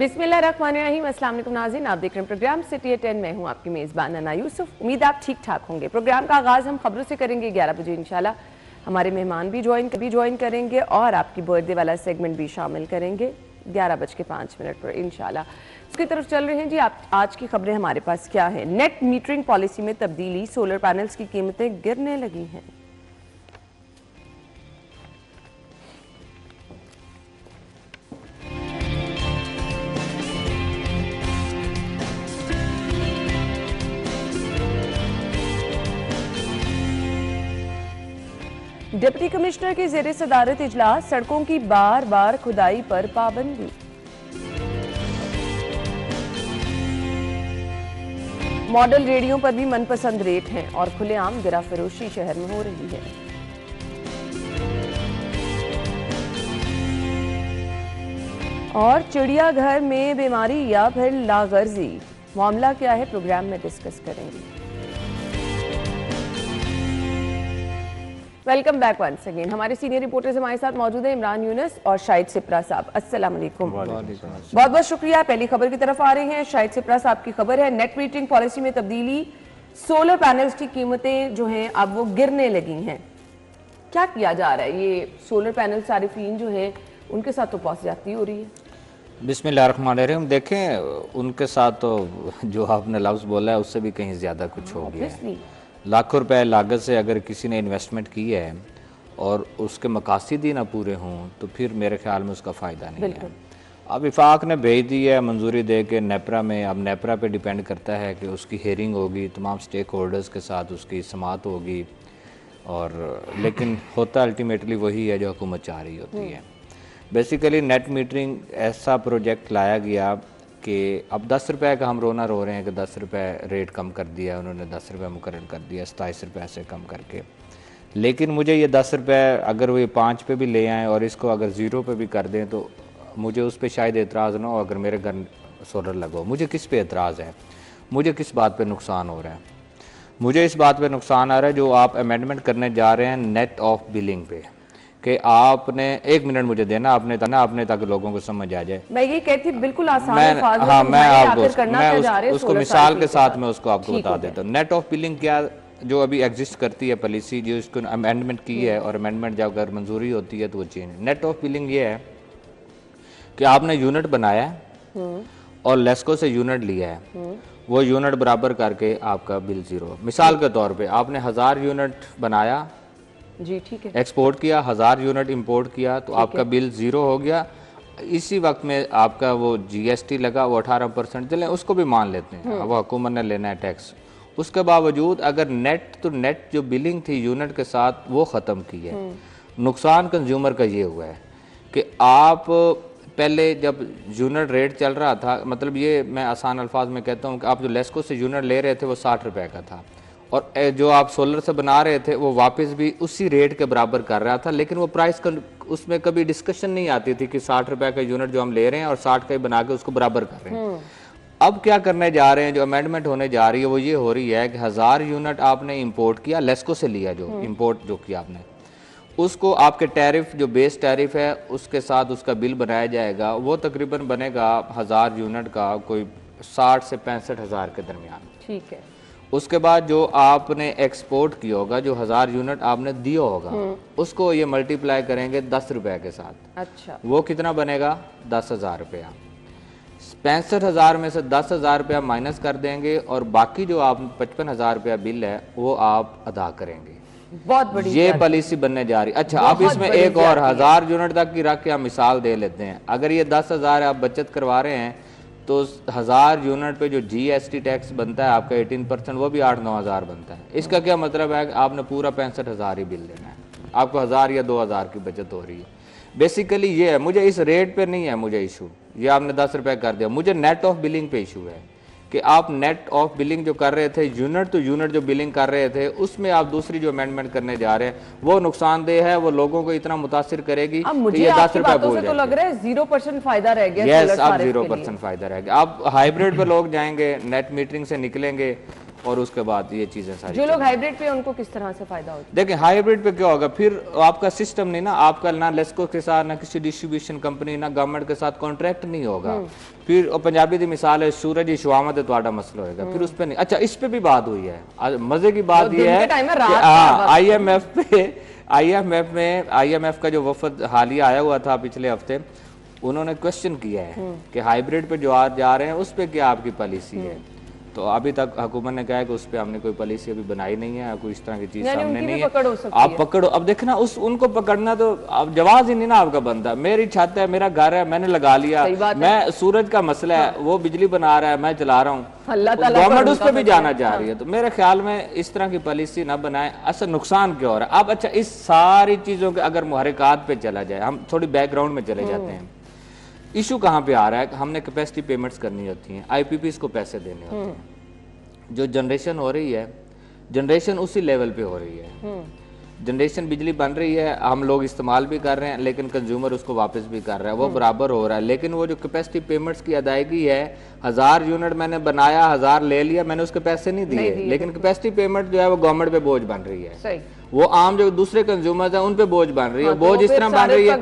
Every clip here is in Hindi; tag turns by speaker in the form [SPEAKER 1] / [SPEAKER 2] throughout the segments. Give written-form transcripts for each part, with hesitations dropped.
[SPEAKER 1] बिस्मिल्लाहिर्रहमानिर्रहीम। अस्सलाम वालेकुम नाज़रीन, आप देख रहे हैं प्रोग्राम सिटी 10। मैं हूं आपकी मेज़बान अना यूसुफ। उम्मीद आप ठीक ठाक होंगे। प्रोग्राम का आगाज़ हम खबरों से करेंगे 11 बजे इंशाल्लाह। हमारे मेहमान भी ज्वाइन करेंगे और आपकी बर्थडे वाला सेगमेंट भी शामिल करेंगे 11:05 पर इंशाल्लाह। इसकी तरफ चल रहे हैं जी। आप आज की खबरें हमारे पास क्या है। नेट मीटरिंग पॉलिसी में तब्दीली, सोलर पैनल्स की कीमतें गिरने लगी हैं। डिप्टी कमिश्नर की ज़ेरे सदारत इजलास, सड़कों की बार बार खुदाई पर पाबंदी। मॉडल रेडियो पर भी मनपसंद रेट हैं और खुलेआम गिरा फरोशी शहर में हो रही है। और चिड़ियाघर में बीमारी या फिर लागर्जी, मामला क्या है प्रोग्राम में डिस्कस करेंगे। Welcome back once again. हमारे सीनियर रिपोर्टर्स हमारे साथ मौजूद हैं, इमरान यूनुस और शाहिद सिप्रा साहब। अस्सलाम वालेकुम। बहुत बहुत शुक्रिया। पहली खबर की तरफ आ रहे हैं। शाहिद सिप्रा साहब की खबर है, नेट मीटरिंग पॉलिसी में तब्दीली, सोलर पैनल्स की कीमतें जो हैं अब वो गिरने लगी हैं। क्या किया जा रहा है? ये सोलर पैनल सारिफीन जो है उनके साथ तो बहुत ज्यादती हो रही है।
[SPEAKER 2] बिस्मिल्लाहिर्रहमानिर्रहीम। देखें, उनके साथ तो जो आपने लफ्ज़ बोला है उससे भी कहीं ज़्यादा कुछ हो गया है। लाखों रुपए लागत से अगर किसी ने इन्वेस्टमेंट की है और उसके मकासद ही ना पूरे हों तो फिर मेरे ख्याल में उसका फ़ायदा नहीं है। अब इफ़ाक ने भेज दी है मंजूरी दे के नेपरा में। अब नेपरा पे डिपेंड करता है कि उसकी हेयरिंग होगी, तमाम स्टेक होल्डर्स के साथ उसकी समाअत होगी, और लेकिन होता अल्टीमेटली वही है जो हुकूमत चाह रही होती है। बेसिकली नेट मीटरिंग ऐसा प्रोजेक्ट लाया गया कि अब 10 रुपये का हम रोना रो रहे हैं कि 10 रुपये रेट कम कर दिया उन्होंने, 10 रुपये मुकर्रर कर दिया 27 रुपये से कम करके। लेकिन मुझे ये 10 रुपये अगर वो ये 5 पे भी ले आएँ और इसको अगर 0 पे भी कर दें तो मुझे उस पर शायद एतराज़ ना हो। अगर मेरे घर सोलर लगो, मुझे किस पे एतराज़ है, मुझे किस बात पे नुकसान हो रहा है? मुझे इस बात पे नुकसान आ रहा है जो आप अमेंडमेंट करने जा रहे हैं नेट ऑफ बिलिंग पे, कि आपने 1 मिनट मुझे देना, आपने ताकि लोगों को समझ आ जाए।
[SPEAKER 1] मैं ये कहती बिल्कुल आसान
[SPEAKER 2] अल्फाज में मैं आपको उसको मिसाल के साथ मैं उसको आपको बता देता हूँ। नेट ऑफ बिलिंग क्या जो अभी एग्जिस्ट करती है पॉलिसी, जो इसको अमेंडमेंट की है, और अमेंडमेंट जब अगर मंजूरी होती है तो वो चेंज। नेट ऑफ बिलिंग ये है कि आपने यूनिट बनाया है और लेस्को से यूनिट लिया है, वो यूनिट बराबर करके आपका बिल 0। मिसाल के तौर पे आपने 1000 यूनिट बनाया
[SPEAKER 1] जी, ठीक है,
[SPEAKER 2] एक्सपोर्ट किया, 1000 यूनिट इंपोर्ट किया तो आपका बिल 0 हो गया। इसी वक्त में आपका वो GST लगा, वो 18% चले, उसको भी मान लेते हैं, वो हुकूमत ने लेना है टैक्स। उसके बावजूद अगर नेट जो बिलिंग थी यूनिट के साथ वो ख़त्म की है। नुकसान कंज्यूमर का ये हुआ है कि आप पहले जब यूनिट रेट चल रहा था, मतलब ये मैं आसान अल्फाज में कहता हूँ कि आप जो लेस्को से यूनिट ले रहे थे वो 60 रुपये का था, और जो आप सोलर से बना रहे थे वो वापस भी उसी रेट के बराबर कर रहा था। लेकिन वो प्राइस उसमें कभी डिस्कशन नहीं आती थी कि 60 रुपये का यूनिट जो हम ले रहे हैं और 60 का ही बना के उसको बराबर कर रहे हैं। अब क्या करने जा रहे हैं, जो अमेंडमेंट होने जा रही है वो ये हो रही है कि 1000 यूनिट आपने इंपोर्ट किया, लेस्को से लिया, जो इंपोर्ट जो किया आपने, उसको आपके टैरिफ जो बेस टैरिफ है उसके साथ उसका बिल बनाया जाएगा। वो तकरीबन बनेगा 1000 यूनिट का कोई 60 से 65 हज़ार के दरमियान।
[SPEAKER 1] ठीक है।
[SPEAKER 2] उसके बाद जो आपने एक्सपोर्ट किया होगा, जो 1000 यूनिट आपने दिया होगा, उसको ये मल्टीप्लाई करेंगे 10 रुपये के साथ।
[SPEAKER 1] अच्छा,
[SPEAKER 2] वो कितना बनेगा? 10,000 रुपया। 65,000 में से 10,000 रुपया माइनस कर देंगे और बाकी जो आप 55,000 रुपया बिल है वो आप अदा करेंगे।
[SPEAKER 1] बहुत बड़ी
[SPEAKER 2] ये पॉलिसी बनने जा रही है। अच्छा, अब इसमें एक और 1000 यूनिट तक की रख के हम मिसाल दे लेते हैं। अगर ये 10,000 आप बचत करवा रहे हैं तो 1000 यूनिट पे जो GST टैक्स बनता है आपका 18%, वो भी 8-9 हज़ार बनता है। इसका क्या मतलब है कि आपने पूरा 65,000 ही बिल देना है, आपको 1000 या 2000 की बचत हो रही है। बेसिकली ये है, मुझे इस रेट पे नहीं है मुझे इशू, ये आपने 10 रुपये कर दिया, मुझे नेट ऑफ बिलिंग पे इशू है कि आप नेट ऑफ बिलिंग जो कर रहे थे, यूनिट तो यूनिट जो बिलिंग कर रहे थे, उसमें आप दूसरी जो अमेंडमेंट करने जा रहे हैं वो नुकसानदेह है, वो लोगों को इतना मुतासिर करेगी कि ये 10 रुपये भूल
[SPEAKER 1] तो लग रहा है 0% फायदा रह गया।
[SPEAKER 2] यस, अब 0% फायदा रह गया। अब हाइब्रिड पे लोग जाएंगे, नेट मीटरिंग से निकलेंगे और उसके बाद ये चीजें सारी।
[SPEAKER 1] जो लोग हाइब्रिड पे उनको किस तरह से फायदा होता है?
[SPEAKER 2] देखिए हाइब्रिड पे क्या होगा, फिर आपका सिस्टम नहीं ना, आपका ना लेस्को के साथ, ना किसी डिस्ट्रीब्यूशन कंपनी, ना गवर्नमेंट के साथ कॉन्ट्रैक्ट नहीं होगा। फिर और पंजाबी की मिसाल है, सूरज शुआमत है तो मसला होगा, फिर उस पर नहीं। अच्छा, इस पे भी बात हुई है, मजे की बात यह है IMF का जो वफद हालिया आया हुआ था पिछले हफ्ते, उन्होंने क्वेश्चन किया है कि हाइब्रिड पे जो आज जा रहे हैं उस पे क्या आपकी पॉलिसी है। तो अभी तक हुकूमत ने कहा है कि उस पर हमने कोई पॉलिसी अभी बनाई नहीं है, कोई इस तरह की चीज सामने नहीं है। आप पकड़ो, अब देखना उनको पकड़ना तो अब जवाब ही नहीं ना आपका बनता। मेरी छत है, मेरा घर है, मैंने लगा लिया, मैं सूरज का मसला है, वो बिजली बना रहा है, मैं चला रहा हूँ, गवर्नमेंट उस पर भी जाना चाह रही है। तो मेरे ख्याल में इस तरह की पॉलिसी ना बनाए, असल नुकसान क्या हो रहा है। अब अच्छा, इस सारी चीजों के अगर मुहर्रिकात पे चला जाए, हम थोड़ी बैकग्राउंड में चले जाते हैं। इशू कहाँ पे आ रहा है, हमने कैपेसिटी पेमेंट्स करनी होती हैं, IPPs को पैसे देने होते हैं। जो जनरेशन हो रही है, जनरेशन उसी लेवल पे हो रही है। जनरेशन बिजली बन रही है, हम लोग इस्तेमाल भी कर रहे हैं, लेकिन कंज्यूमर उसको वापस भी कर रहा है, वो बराबर हो रहा है। लेकिन वो जो कैपेसिटी पेमेंट्स की अदायगी है, 1000 यूनिट मैंने बनाया, 1000 ले लिया, मैंने उसके पैसे नहीं दिए, लेकिन कैपेसिटी पेमेंट जो है वो गवर्नमेंट पे बोझ बन रही है। वो आम जो दूसरे कंज्यूमर्स हैं उन पे बोझ बन रही है। बोझ इस तरह बन रही है,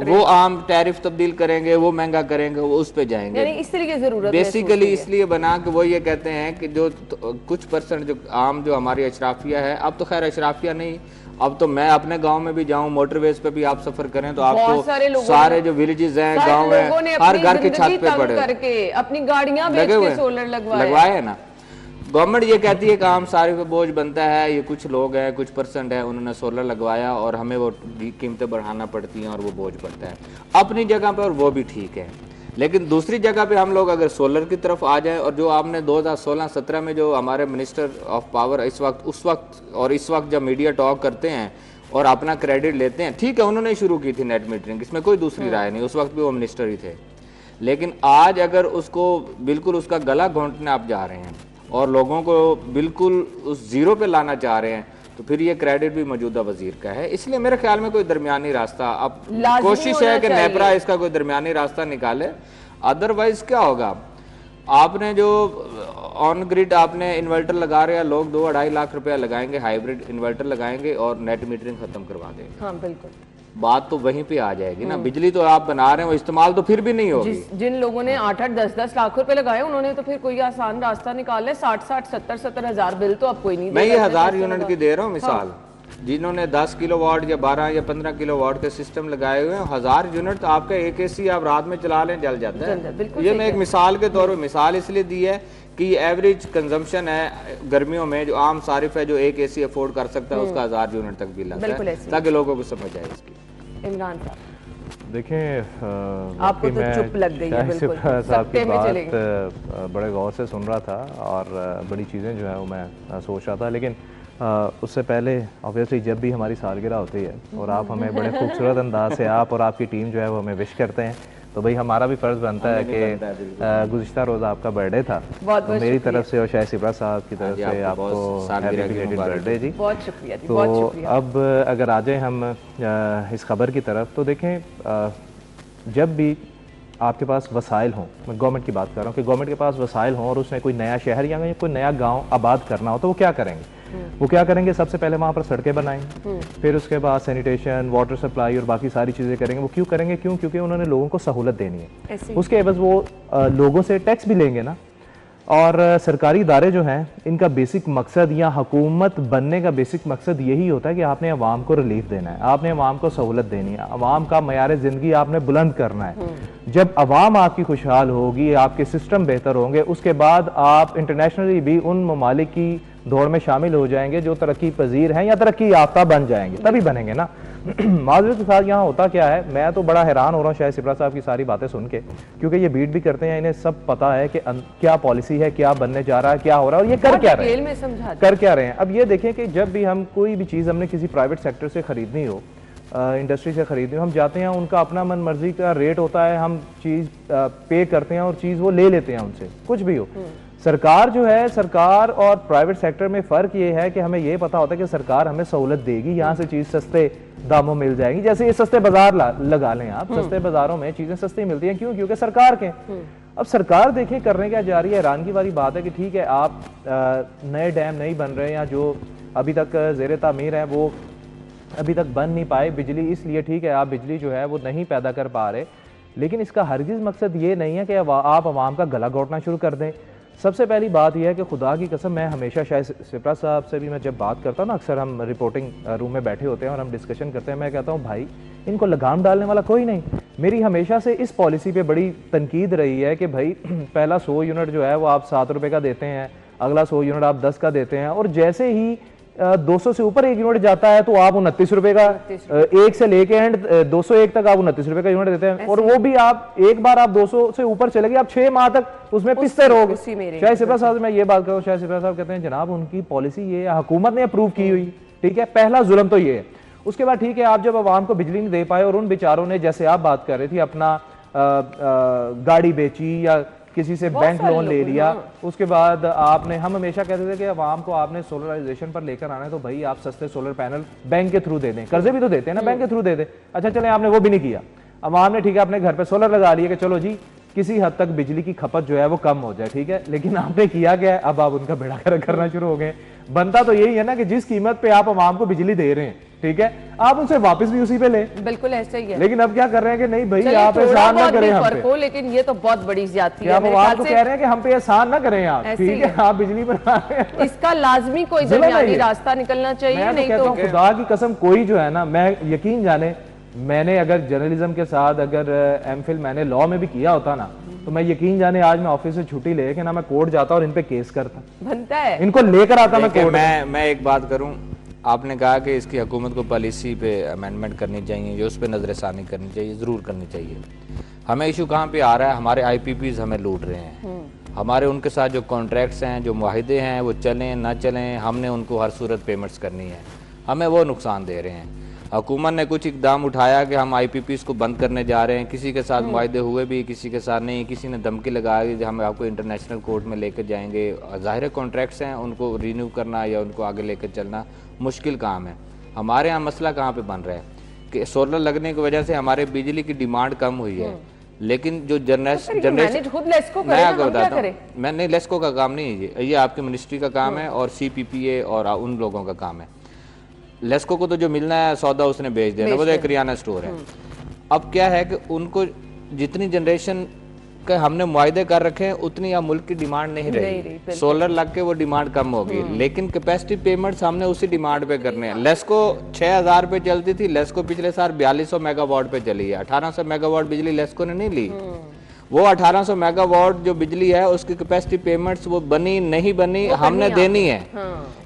[SPEAKER 2] वो आम टैरिफ तब्दील करेंगे, वो महंगा करेंगे, वो उस पे जाएंगे।
[SPEAKER 1] इस तरह की जरूरत
[SPEAKER 2] बेसिकली इसलिए बना कि वो ये कहते हैं कि जो कुछ परसेंट जो आम जो हमारी अशराफिया है, अब तो खैर अशराफिया नहीं, अब तो मैं अपने गांव में भी जाऊं, मोटरवेज पे भी आप सफर करें तो आपको सारे जो विलेजेस हैं, गांव है, हर घर की छत पे पड़े
[SPEAKER 1] अपनी गाड़ियां बेच के सोलर
[SPEAKER 2] लगवाए है ना। गवर्नमेंट ये कहती है कि आम सारे पे बोझ बनता है, ये कुछ लोग हैं, कुछ परसेंट है, उन्होंने सोलर लगवाया और हमें वो कीमतें बढ़ाना पड़ती हैं और वो बोझ पड़ता है अपनी जगह पे, और वो भी ठीक है। लेकिन दूसरी जगह पे हम लोग अगर सोलर की तरफ आ जाएं, और जो आपने 2016-17 में जो हमारे मिनिस्टर ऑफ पावर उस वक्त जब मीडिया टॉक करते हैं और अपना क्रेडिट लेते हैं, ठीक है उन्होंने शुरू की थी नेट मीटरिंग, इसमें कोई दूसरी राय नहीं, उस वक्त भी वो मिनिस्टर ही थे। लेकिन आज अगर उसको बिल्कुल उसका गला घोंटने आप जा रहे हैं और लोगों को बिल्कुल उस जीरो पे लाना चाह रहे हैं, तो फिर ये क्रेडिट भी मौजूदा वजीर का है। इसलिए मेरे ख्याल में कोई दरमियानी रास्ता, अब कोशिश है कि नेपरा इसका कोई दरमियानी रास्ता निकाले, अदरवाइज क्या होगा। आपने जो ऑन ग्रिड आपने इन्वर्टर लगा रहे हैं, लोग 2-2.5 लाख रुपया लगाएंगे, हाइब्रिड इन्वर्टर लगाएंगे और नेट मीटरिंग खत्म करवा देंगे।
[SPEAKER 1] हाँ बिल्कुल,
[SPEAKER 2] बात तो वहीं पे आ जाएगी ना। बिजली तो आप बना रहे हो, इस्तेमाल तो फिर भी नहीं होगी।
[SPEAKER 1] जिन लोगों ने 8-8, 10-10 लाख रुपए लगाए, उन्होंने तो फिर कोई आसान रास्ता निकाले। 60-60, 70-70 हजार बिल तो अब कोई नहीं।
[SPEAKER 2] मैं ये 1000 यूनिट की दे रहा हूँ मिसाल, जिन्होंने 10 किलोवाट या 12 या 15 किलोवाट के सिस्टम लगाए हुए हैं, 1000 यूनिट तो आपका एक AC आप रात में चला लें, जल जाता है। ये मैं एक मिसाल के तौर पर मिसाल इसलिए दी है कि एवरेज कंजम्पशन है गर्मियों में, जो आम सारिफ है जो एक AC अफोर्ड कर सकता है, उसका 1000 यूनिट तक बिल आता है, ताकि लोगों को समझ आए इसकी।
[SPEAKER 1] इमरान साहब
[SPEAKER 3] देखें,
[SPEAKER 1] आपको तो चुप लग गई है, बिल्कुल
[SPEAKER 3] सबके बात बड़े गौर से सुन रहा था और बड़ी चीज़ें जो है वो मैं सोच रहा था। लेकिन उससे पहले ऑब्वियसली जब भी हमारी सालगिरह होती है और आप हमें बड़े खूबसूरत अंदाज से, आप और आपकी टीम जो है वो हमें विश करते हैं, तो भाई हमारा भी फर्ज बनता है कि गुज़िश्ता रोज़ आपका बर्थडे था, तो मेरी तरफ से और शायद सिब्रा साहब की तरफ से आपको हैप्पी बिलेटेड बर्थडे जी।
[SPEAKER 1] बहुत शुक्रिया जी,
[SPEAKER 3] तो
[SPEAKER 1] बहुत शुक्रिया।
[SPEAKER 3] अब अगर आ जाए हम इस खबर की तरफ, तो देखें जब भी आपके पास वसाइल हों, मैं गवर्नमेंट की बात कर रहा हूँ कि गवर्नमेंट के पास वसाइल हों और उसने कोई नया शहर या कोई नया गाँव आबाद करना हो, तो वो क्या करेंगे? वो क्या करेंगे, सबसे पहले वहाँ पर सड़कें बनाएंगे, फिर उसके बाद सैनिटेशन, वाटर सप्लाई और बाकी सारी चीज़ें करेंगे। वो क्यों करेंगे? क्योंकि उन्होंने लोगों को सहूलत देनी है। उसके एवज वो लोगों से टैक्स भी लेंगे ना। और सरकारी इदारे जो हैं, इनका बेसिक मकसद या हुकूमत बनने का बेसिक मकसद यही होता है कि आपने अवाम को रिलीफ देना है, आपने अवाम को सहूलत देनी है, अवाम का मयार ज़िंदगी आपने बुलंद करना है। जब अवाम आपकी खुशहाल होगी, आपके सिस्टम बेहतर होंगे, उसके बाद आप इंटरनेशनली भी उन ममालिक की दौड़ में शामिल हो जाएंगे जो तरक्की पजीर हैं या तरक्की याफ्ता बन जाएंगे, तभी बनेंगे ना। माजरत के साथ यहाँ होता क्या है, मैं तो बड़ा हैरान हो रहा हूँ शायद सिब्रा साहब की सारी बातें सुन के, क्योंकि ये बीट भी करते हैं, इन्हें सब पता है कि क्या पॉलिसी है, क्या बनने जा रहा है, क्या हो रहा है और ये कर क्या रहे हैं। अब ये देखें कि जब भी हम कोई भी चीज़ हमने किसी प्राइवेट सेक्टर से खरीदनी हो, इंडस्ट्री से खरीदनी हो, हम जाते हैं, उनका अपना मन मर्जी का रेट होता है, हम चीज़ पे करते हैं और चीज़ वो ले लेते हैं उनसे, कुछ भी हो। सरकार जो है, सरकार और प्राइवेट सेक्टर में फ़र्क ये है कि हमें ये पता होता है कि सरकार हमें सहूलत देगी, यहाँ से चीज़ सस्ते दामों मिल जाएगी। जैसे ये सस्ते बाजार लगा लें आप, सस्ते बाजारों में चीज़ें सस्ती मिलती हैं, क्यों? क्योंकि सरकार के अब सरकार देखें करने क्या जा रही है। हैरानगी वाली बात है कि ठीक है आप नए डैम नहीं बन रहे या जो अभी तक ज़ेर तामीर है वो अभी तक बन नहीं पाए, बिजली इसलिए ठीक है आप बिजली जो है वो नहीं पैदा कर पा रहे, लेकिन इसका हरगिज़ मकसद ये नहीं है कि आप आवाम का गला घोटना शुरू कर दें। सबसे पहली बात यह है कि खुदा की कसम, मैं हमेशा शायद सिप्रा साहब से भी मैं जब बात करता हूँ ना, अक्सर हम रिपोर्टिंग रूम में बैठे होते हैं और हम डिस्कशन करते हैं, मैं कहता हूँ भाई इनको लगाम डालने वाला कोई नहीं। मेरी हमेशा से इस पॉलिसी पे बड़ी तनकीद रही है कि भाई पहला 100 यूनिट जो है वो आप 7 रुपये का देते हैं, अगला 100 यूनिट आप 10 का देते हैं, और जैसे ही 200 से ऊपर 1 यूनिट जाता है तो आप 29 रुपए का, 1 से लेके एंड 201 तक आप 29 रुपए का यूनिट देते हैं, और वो भी आप एक बार आप 200 से ऊपर चले गए आप 6 माह तक उसमें पिसते रहोगे। शायद सिप्रा साहब से मैं ये बात करूँ, शायद सिप्रा साहब कहते हैं जनाब उनकी पॉलिसी ये हुकूमत ने अप्रूव की हुई, ठीक है, पहला जुल्म तो ये है। उसके बाद ठीक है आप जब आवाम को बिजली नहीं दे पाए और उन बेचारों ने, जैसे आप बात कर रहे थे, अपना गाड़ी बेची या किसी से बैंक लोन ले लिया, उसके बाद आपने, हम हमेशा कहते थे कि आवाम को आपने सोलराइजेशन पर लेकर आना है तो भाई आप सस्ते सोलर पैनल बैंक के थ्रू दे दें, कर्जे भी तो देते हैं ना, बैंक के थ्रू दे दें। अच्छा चले आपने वो भी नहीं किया, आवाम ने ठीक है अपने घर पे सोलर लगा लिए कि चलो जी किसी हद तक बिजली की खपत जो है वो कम हो जाए, ठीक है, लेकिन आपने किया क्या है, अब आप उनका बेड़ा गर्क करना शुरू हो गए। बनता तो यही है ना कि जिस कीमत पे आप आवाम को बिजली दे रहे हैं, ठीक है, आप उनसे वापस भी उसी पे लें।
[SPEAKER 1] बिल्कुल ऐसा ही है,
[SPEAKER 3] लेकिन अब क्या कर रहे हैं कि नहीं भाई आप एहसान ना करें हम पे,
[SPEAKER 1] लेकिन ये तो बहुत बड़ी ज्यादती है।
[SPEAKER 3] आप आवाम को कह रहे हैं कि हम पे एहसान ना करें आप, ठीक है, आप बिजली बना रहे हैं,
[SPEAKER 1] इसका लाजमी कोई दरमियानी रास्ता निकलना चाहिए। नहीं तो
[SPEAKER 3] खुदा की कसम कोई जो है ना, मैं यकीन जाने मैंने अगर जर्नलिज्म के साथ अगर एमफिल मैंने लॉ में भी किया होता ना, तो मैं यकीन जाने आज मैं ऑफिस से छुट्टी लेके ना मैं कोर्ट जाता और इन पे केस करता,
[SPEAKER 1] बनता है,
[SPEAKER 3] इनको लेकर आता मैं कोर्ट।
[SPEAKER 2] मैं एक बात करूं, आपने कहा कि इसकी हुकूमत को पॉलिसी पे अमेंडमेंट करनी चाहिए, जो उस पर नजरसानी करनी चाहिए, ज़रूर करनी चाहिए। हमें इशू कहाँ पे आ रहा है, हमारे IPPs हमें लूट रहे हैं, हमारे उनके साथ जो कॉन्ट्रैक्ट्स हैं, जो मुआहिदे हैं, वो चलें ना चलें, हमने उनको हर सूरत पेमेंट्स करनी है, हमें वो नुकसान दे रहे हैं। हुकूमत ने कुछ इकदाम उठाया कि हम IPPs को बंद करने जा रहे हैं, किसी के साथ मुआहदे हुए भी, किसी के साथ नहीं, किसी ने धमकी लगाई कि हम आपको इंटरनेशनल कोर्ट में लेकर जाएंगे। ज़ाहिर कॉन्ट्रैक्ट्स हैं, उनको रीन्यू करना या उनको आगे लेकर चलना मुश्किल काम है। हमारे यहाँ मसला कहाँ पे बन रहा है कि सोलर लगने की वजह से हमारे बिजली की डिमांड कम हुई है, लेकिन जो जनरेशन मैं आपको बताता हूँ, मैं नहीं, लेस्को का काम नहीं है ये आपकी मिनिस्ट्री का काम है और CPPA और उन लोगों का काम है। लेस्को को तो जो मिलना है सौदा उसने बेच देना, वो तो एक किराना स्टोर है। अब क्या है कि उनको जितनी जनरेशन के हमने मुआहदे कर रखे हैं उतनी अब मुल्क की डिमांड नहीं रही, सोलर लग के वो डिमांड कम होगी, लेकिन कैपेसिटी पेमेंट्स हमने उसी डिमांड पे करने हैं। लेस्को 6000 पे चलती थी, लेस्को पिछले साल 4200 मेगावाट पे चली है, 1800 मेगावाट बिजली लेस्को ने नहीं ली। वो 1800 मेगावाट जो बिजली है उसकी कैपेसिटी पेमेंट्स वो बनी नहीं बनी हमने देनी है।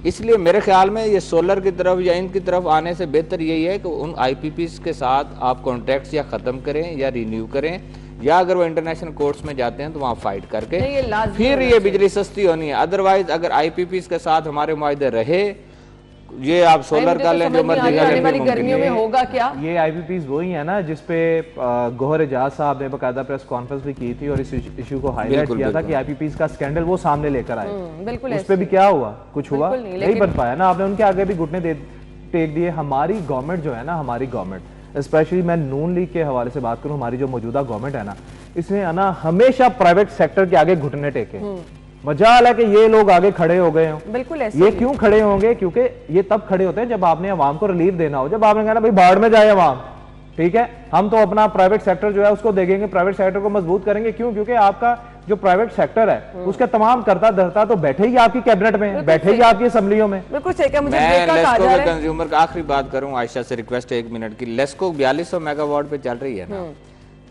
[SPEAKER 2] इसलिए मेरे ख्याल में ये सोलर की तरफ या इनकी तरफ आने से बेहतर यही है कि उन IPPs के साथ आप कॉन्ट्रैक्ट्स या ख़त्म करें या रिन्यू करें, या अगर वो इंटरनेशनल कोर्ट्स में जाते हैं तो वहाँ फाइट करके फिर ये बिजली सस्ती होनी है। अदरवाइज अगर IPPs के साथ हमारे मुआहदे रहे, ये आप सोलर कर लें जो मर्जी
[SPEAKER 1] आने वाली गर्मियों में होगा क्या।
[SPEAKER 3] ये IPPs वही है ना जिसपे गौहर एजाज साहब ने बकायदा प्रेस कॉन्फ्रेंस भी की थी और इस इशू को हाईलाइट किया था कि IPPs का स्कैंडल वो सामने लेकर आए। उस पे भी क्या हुआ, कुछ हुआ नहीं बन पाया ना, आपने उनके आगे भी घुटने टेक दिए। हमारी गवर्नमेंट जो है ना, हमारी गवर्नमेंट स्पेशली मैं नून लीग के हवाले से बात करूं, हमारी जो मौजूदा गवर्नमेंट है ना, इसने ना हमेशा प्राइवेट सेक्टर के आगे घुटने टेके। मजाल है कि ये लोग आगे खड़े हो गए हों।
[SPEAKER 1] बिल्कुल ऐसे
[SPEAKER 3] ये क्यों खड़े होंगे, क्योंकि ये तब खड़े होते हैं जब आपने अवाम को रिलीफ देना हो, जब आपने कहना भाई बाढ़ में जाए अवाम, ठीक है, हम तो अपना प्राइवेट सेक्टर जो है उसको देखेंगे, प्राइवेट सेक्टर को मजबूत करेंगे। क्यों? क्योंकि आपका जो प्राइवेट सेक्टर है उसके तमाम करता धरता तो बैठे ही आपकी कैबिनेट में, बैठे ही आपकी असेंबलियों में।
[SPEAKER 1] बिल्कुल सही कहा। मुझे
[SPEAKER 2] लेस्को के कंज्यूमर का आखिरी बात करूं, आयशा से रिक्वेस्ट है 1 मिनट की। लेस्को 4200 मेगावाट पे चल रही है ना,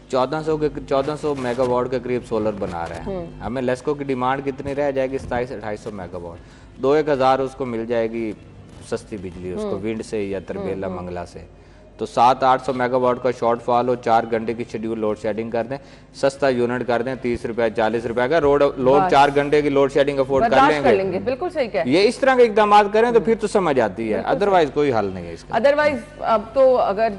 [SPEAKER 2] 1400 मेगावाट के करीब सोलर बना रहा है। हमें लेस्को की डिमांड कितनी रह जाएगी? 2700-2800 मेगावाट। 2-1000 उसको मिल जाएगी सस्ती बिजली उसको विंड से या तरबेला मंगला से। तो 700-800 मेगावाट का शॉर्टफॉल हो, 4 घंटे की शेड्यूल लोड शेडिंग कर दें, सस्ता यूनिट कर दें, 30 रुपए 40 रुपए का लोड 4 घंटे की लोड शेडिंग अफोर्ड कर लेंगे।
[SPEAKER 1] बिल्कुल सही कहा।
[SPEAKER 2] ये इस तरह के इकदाम करें तो फिर तो समझ आती है, अदरवाइज कोई हल नहीं है इसका।
[SPEAKER 1] अदरवाइज अब तो अगर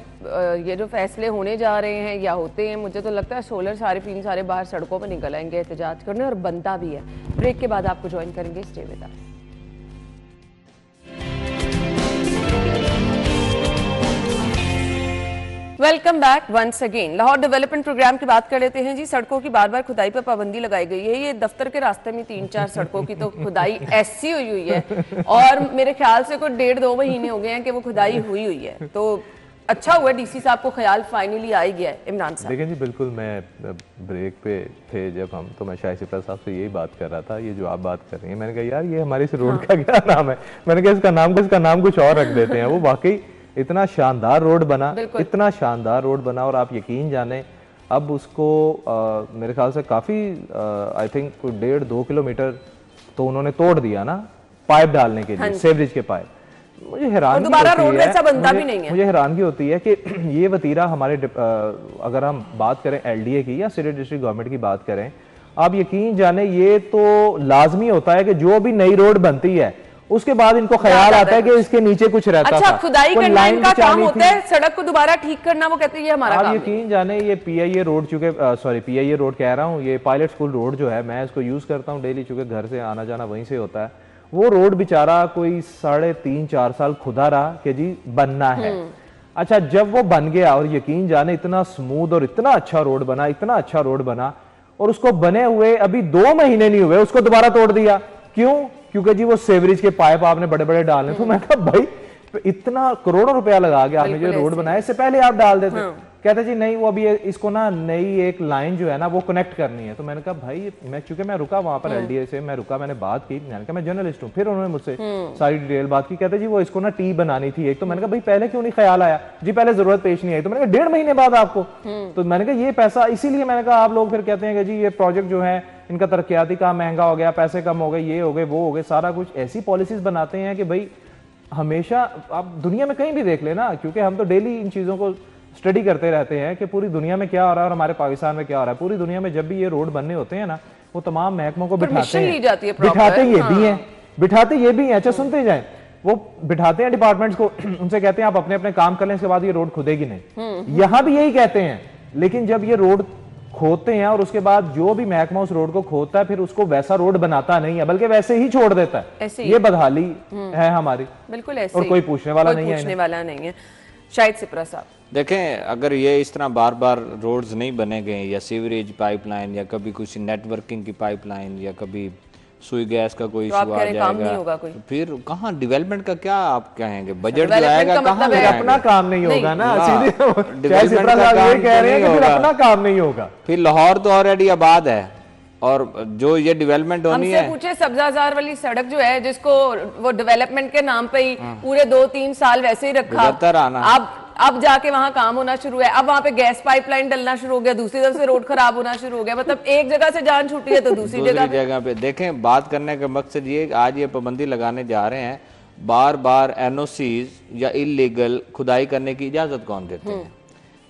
[SPEAKER 1] ये जो फैसले होने जा रहे हैं या होते हैं, मुझे तो लगता है सोलर सारे बाहर सड़कों पर निकल आएंगे एहतजाज करने, और बनता भी है। ब्रेक के बाद आपको ज्वाइन करेंगे, stay with us. Welcome back once again. Lahore development programme की बात कर लेते हैं जी। सड़कों की बार बार खुदाई पर पाबंदी लगाई गई है। ये दफ्तर के रास्ते में 3-4 सड़कों की तो खुदाई ऐसी हुई है और मेरे ख्याल से कोई 1.5-2 महीने हो गए हैं कि वो खुदाई हुई है। तो अच्छा हुआ डीसी साहब को ख्याल फाइनली आ ही गया है। इमरान साहब
[SPEAKER 3] देखें जी, बिल्कुल मैं ब्रेक पे थे जब हम, तो मैं शाहिद सिप्रा साहब से यही बात कर रहा था। ये जो आप बात कर रही हैं, मैंने कहा यार ये हमारी इस रोड का क्या नाम है। मैंने कहा इसका नाम कुछ और रख देते हैं। वो वाकई इतना शानदार रोड बना, इतना शानदार रोड बना, और आप यकीन जाने अब उसको मेरे ख्याल से काफ़ी आई थिंक 1.5-2 किलोमीटर तो उन्होंने तोड़ दिया ना पाइप डालने के लिए, सेवरेज के पाइप। मुझे हैरानगी मुझे हैरानगी होती है कि ये वतीरा हमारे अगर हम बात करें एलडीए की या सिटी डिस्ट्रिक्ट गवर्नमेंट की बात करें, आप यकीन जाने ये तो लाजमी होता है कि जो भी नई रोड बनती है उसके बाद इनको ख्याल आता है कि इसके नीचे कुछ रहता
[SPEAKER 1] अच्छा, खुदाई करना इनका काम होता है, सड़क को दोबारा ठीक करना वो कहते हैं ये हमारा काम है।
[SPEAKER 3] आप यकीन जाने ये पीआईए रोड, चूंकि सॉरी पीआईए रोड कह रहा हूँ, ये पायलट स्कूल रोड जो है, मैं इसको यूज करता हूँ डेली, चूंकि घर से आना जाना वहीं से होता है। वो रोड बेचारा कोई 3.5-4 साल खुदा रहा कि जी बनना है। अच्छा, जब वो बन गया और यकीन जाने इतना स्मूथ और इतना अच्छा रोड बना, इतना अच्छा रोड बना, और उसको बने हुए अभी 2 महीने नहीं हुए उसको दोबारा तोड़ दिया। क्यों? क्योंकि जी वो सेवरेज के पाइप आपने बड़े बड़े डालने। तो मैं कहा भाई इतना करोड़ों रुपया लगा के आपने जो रोड बनाया, इससे पहले आप डाल देते। कहते जी नहीं, वो अभी इसको ना नई एक लाइन जो है ना वो कनेक्ट करनी है। तो मैंने कहा भाई, मैं चूंकि मैं रुका वहां पर एलडीए से, मैं रुका, मैंने बात की, मैंने कहा मैं जर्नलिस्ट हूँ। फिर उन्होंने मुझसे सारी डिटेल बात की। कहते जी वो इसको ना टी बनानी थी एक। तो मैंने कहा भाई पहले क्यों नहीं ख्याल आया जी, पहले जरूरत पेश नहीं आई। तो मैंने कहा 1.5 महीने बाद आपको। तो मैंने कहा ये पैसा, इसीलिए मैंने कहा आप लोग फिर कहते हैं कि जी ये प्रोजेक्ट जो है इनका तरक्याती काम महंगा हो गया, पैसे कम हो गए, ये हो गए, वो हो गए, सारा कुछ ऐसी पॉलिसीज बनाते हैं कि भाई हमेशा आप दुनिया में कहीं भी देख लेना, क्योंकि हम तो डेली इन चीजों को स्टडी करते रहते हैं कि पूरी दुनिया में क्या हो रहा है और हमारे पाकिस्तान में क्या हो रहा है। पूरी दुनिया में जब भी ये रोड बनने होते हैं ना, वो तमाम महकमों को बिठाते हैं, बिठाते ये भी हैं। अच्छा सुनते जाए, वो बिठाते हैं डिपार्टमेंट्स को, उनसे कहते हैं आप अपने अपने काम कर लें, इसके बाद ये रोड खुदेगी नहीं। यहां भी यही कहते हैं, लेकिन जब ये रोड खोदते हैं और उसके बाद जो भी महकमा उस रोड को खोदता है फिर उसको वैसा रोड बनाता नहीं है, बल्कि वैसे ही छोड़ देता है। ये बदहाली है हमारी,
[SPEAKER 1] बिल्कुल ऐसे,
[SPEAKER 3] और कोई पूछने वाला
[SPEAKER 1] नहीं है। शायद सिप्रा साहब
[SPEAKER 2] देखें, अगर ये इस तरह बार बार रोड्स नहीं बनेंगे, या सीवरेज पाइपलाइन, या कभी कुछ नेटवर्किंग की पाइपलाइन, या कभी सुई गैस का कोई इशू आ जाएगा, फिर कहाँ डेवलपमेंट का क्या आप कहेंगे? बजट जो आएगा कहाँ
[SPEAKER 3] से? अपना काम नहीं होगा ना, डेवलपमेंट का काम कह रहे हैं कि फिर अपना काम नहीं होगा।
[SPEAKER 2] फिर लाहौर तो ऑलरेडी आबाद है, और जो ये डेवलपमेंट होनी है,
[SPEAKER 1] पूछे सब्जाजार वाली सड़क जो है, जिसको वो डेवलपमेंट के नाम पे ही पूरे 2-3 साल वैसे ही रखा, अब जाके वहां काम होना शुरू है। अब वहां पे गैस पाइपलाइन डलना शुरू हो गया, दूसरी तरफ से रोड खराब होना शुरू हो गया। मतलब एक जगह से जान छूटी है तो दूसरी जगह
[SPEAKER 2] पे। देखें, बात करने का मकसद ये, आज ये पाबंदी लगाने जा रहे हैं, बार बार एनओसीज या इलीगल खुदाई करने की इजाजत कौन देते हैं?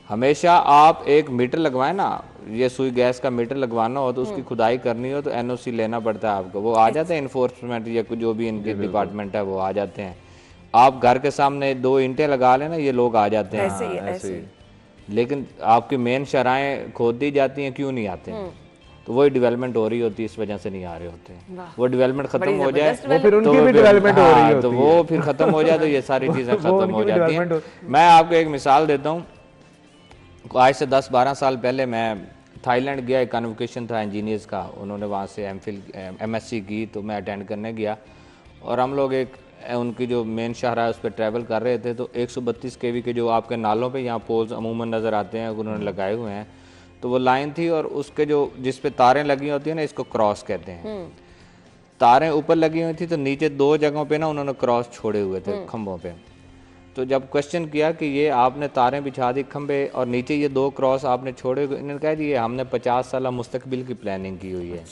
[SPEAKER 2] हमेशा आप एक मीटर लगवाएं ना, ये सुई गैस का मीटर लगवाना हो तो उसकी खुदाई करनी हो तो एनओसी लेना पड़ता है आपको। वो आ जाते हैं इन्फोर्समेंट या जो भी इनके डिपार्टमेंट है वो आ जाते हैं। आप घर के सामने 2 ईंटें लगा लेना, ये लोग आ जाते हैं ऐसे। लेकिन आपकी मेन शराएं खोद दी जाती हैं, क्यों नहीं आते हैं? तो वही डेवलपमेंट हो रही होती है, इस वजह से नहीं आ रहे होते। वो डेवलपमेंट खत्म हो जाए,
[SPEAKER 3] वो फिर उनकी भी डेवलपमेंट हो रही होती है,
[SPEAKER 2] तो वो फिर खत्म हो जाए तो ये सारी चीजें खत्म हो जाती हैं। मैं आपको एक मिसाल देता हूँ। आज से 10-12 साल पहले मैं थाईलैंड गया, एक कन्वोकेशन था इंजीनियर्स का, उन्होंने वहाँ से MSc की, तो मैं अटेंड करने गया, और हम लोग एक उनकी जो मेन शहर है उस पर ट्रैवल कर रहे थे। तो 132 kV के जो आपके नालों पे यहाँ पोल्स अमूमन नज़र आते हैं, उन्होंने लगाए हुए हैं। तो वो लाइन थी, और उसके जो जिस पे तारें लगी होती हैं ना, इसको क्रॉस कहते हैं। तारें ऊपर लगी हुई थी, तो नीचे 2 जगहों पे ना उन्होंने क्रॉस छोड़े हुए थे खंभों पे। तो जब क्वेश्चन किया कि ये आपने तारें बिछा दी खंभे और नीचे ये 2 क्रॉस आपने छोड़े, इन्होंने कहा जी ये हमने 50 साल मुस्तकबिल की प्लानिंग की हुई है